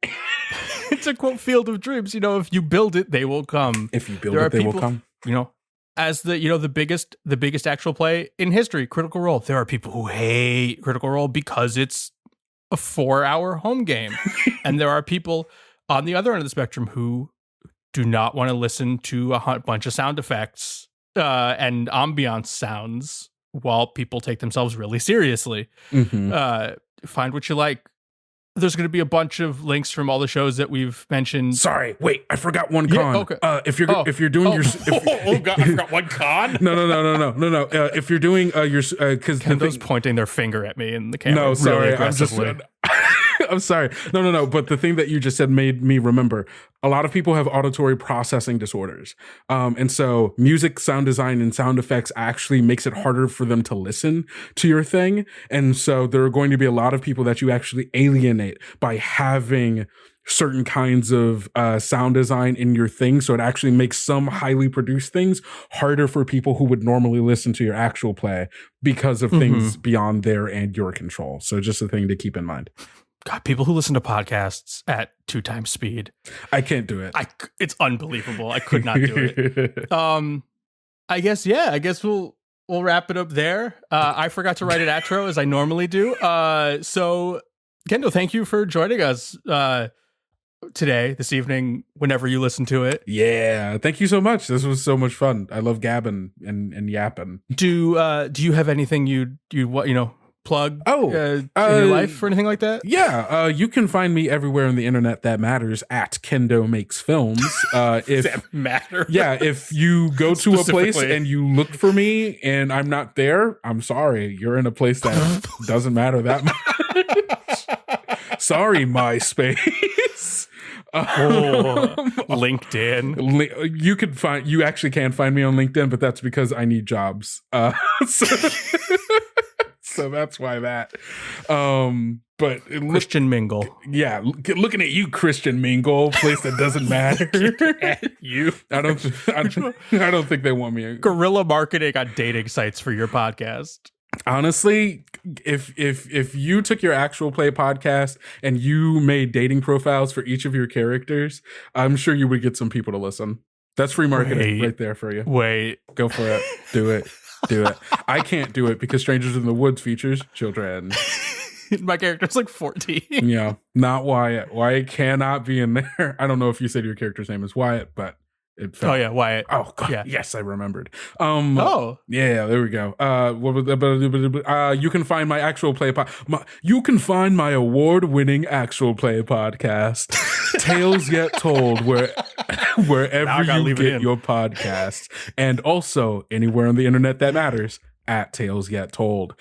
It's a quote, Field of Dreams. If you build it, they will come. If you build it, they will come. As the biggest actual play in history, Critical Role. There are people who hate Critical Role because it's a 4-hour home game. And there are people on the other end of the spectrum who do not want to listen to a bunch of sound effects and ambiance sounds while people take themselves really seriously. Find what you like. There's going to be a bunch of links from all the shows that we've mentioned. Sorry, wait, I forgot one con. Yeah, okay. If you're doing your, oh god, I forgot one con. No. If you're doing your, because Kendo's pointing their finger at me in the camera. No, sorry, really aggressively. I'm sorry. No. But the thing that you just said made me remember. A lot of people have auditory processing disorders. And so music, sound design, and sound effects actually makes it harder for them to listen to your thing. And so there are going to be a lot of people that you actually alienate by having certain kinds of sound design in your thing. So it actually makes some highly produced things harder for people who would normally listen to your actual play because of things beyond their and your control. So just a thing to keep in mind. God, people who listen to podcasts at 2 times speed. I can't do it. It's unbelievable. I could not do it. I guess we'll wrap it up there. I forgot to write an outro as I normally do. So Kendo, thank you for joining us today, this evening, whenever you listen to it. Yeah, thank you so much. This was so much fun. I love gabbing and yapping. Do you have anything you plug in your life or anything like that? Yeah, you can find me everywhere on the internet that matters at Kendo Makes Films. If that matter? Yeah, if you go to a place and you look for me and I'm not there, I'm sorry. You're in a place that doesn't matter that much. Sorry, MySpace. LinkedIn. You actually can find me on LinkedIn, but that's because I need jobs. So that's why that. But Christian Mingle. Yeah, looking at you, Christian Mingle, place that doesn't matter. At you. I don't think they want me. Guerrilla marketing on dating sites for your podcast. Honestly, if you took your actual play podcast and you made dating profiles for each of your characters, I'm sure you would get some people to listen. That's free marketing right there for you. Go for it. Do it. I can't do it because Strangers in the Woods features children. My character's like 14. Yeah, not Wyatt. Wyatt cannot be in there. I don't know if you said your character's name is Wyatt, but it felt... Oh yeah, Wyatt. Oh God, yeah. Yes, I remembered. Yeah, there we go. You can find my actual play you can find my award-winning actual play podcast, Tales Yet Told, wherever you get your podcasts, and also anywhere on the internet that matters at Tales Yet Told.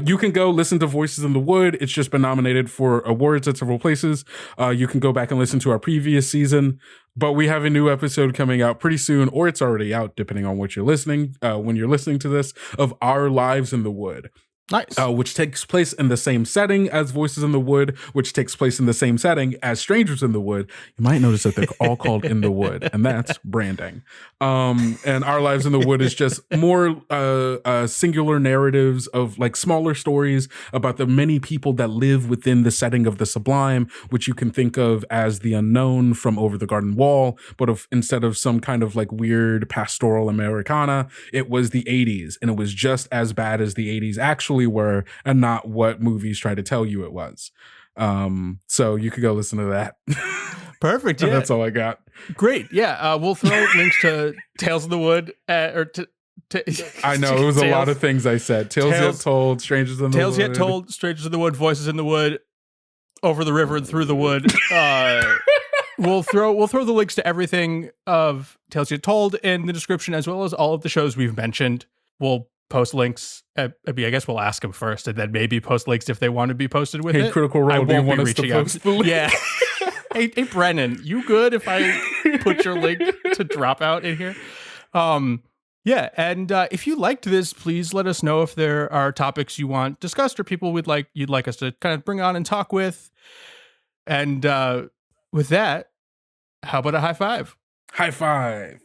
You can go listen to Voices in the Wood. It's just been nominated for awards at several places. You can go back and listen to our previous season, but we have a new episode coming out pretty soon, or it's already out depending on what you're listening, when you're listening to this, of Our Lives in the Wood. Nice. Which takes place in the same setting as Voices in the Wood, which takes place in the same setting as Strangers in the Wood. You might notice that they're all called In the Wood, and that's branding. And Our Lives in the Wood is just more singular narratives of like smaller stories about the many people that live within the setting of the sublime, which you can think of as the unknown from Over the Garden Wall, but instead of some kind of like weird pastoral Americana, it was the 80s, and it was just as bad as the 80s actually were, and not what movies try to tell you it was. So you could go listen to that. Perfect. Yeah. That's all I got. Great. Yeah. We'll throw links to Tales in the Wood I know it was a lot of things I said. Tales Yet Told, Strangers in the Wood. Tales Yet Told, Strangers in the Wood, Voices in the Wood, Over the River and Through the Wood. We'll throw the links to everything of Tales Yet Told in the description, as well as all of the shows we've mentioned. We'll post links. I guess we'll ask them first, and then maybe post links if they want to be posted with it. Critical Role, do you want us to post the link? Yeah. Hey, Brennan, you good if I put your link to drop out in here? Yeah, and if you liked this, please let us know if there are topics you want discussed or people you'd like us to kind of bring on and talk with. And with that, how about a high five? High five.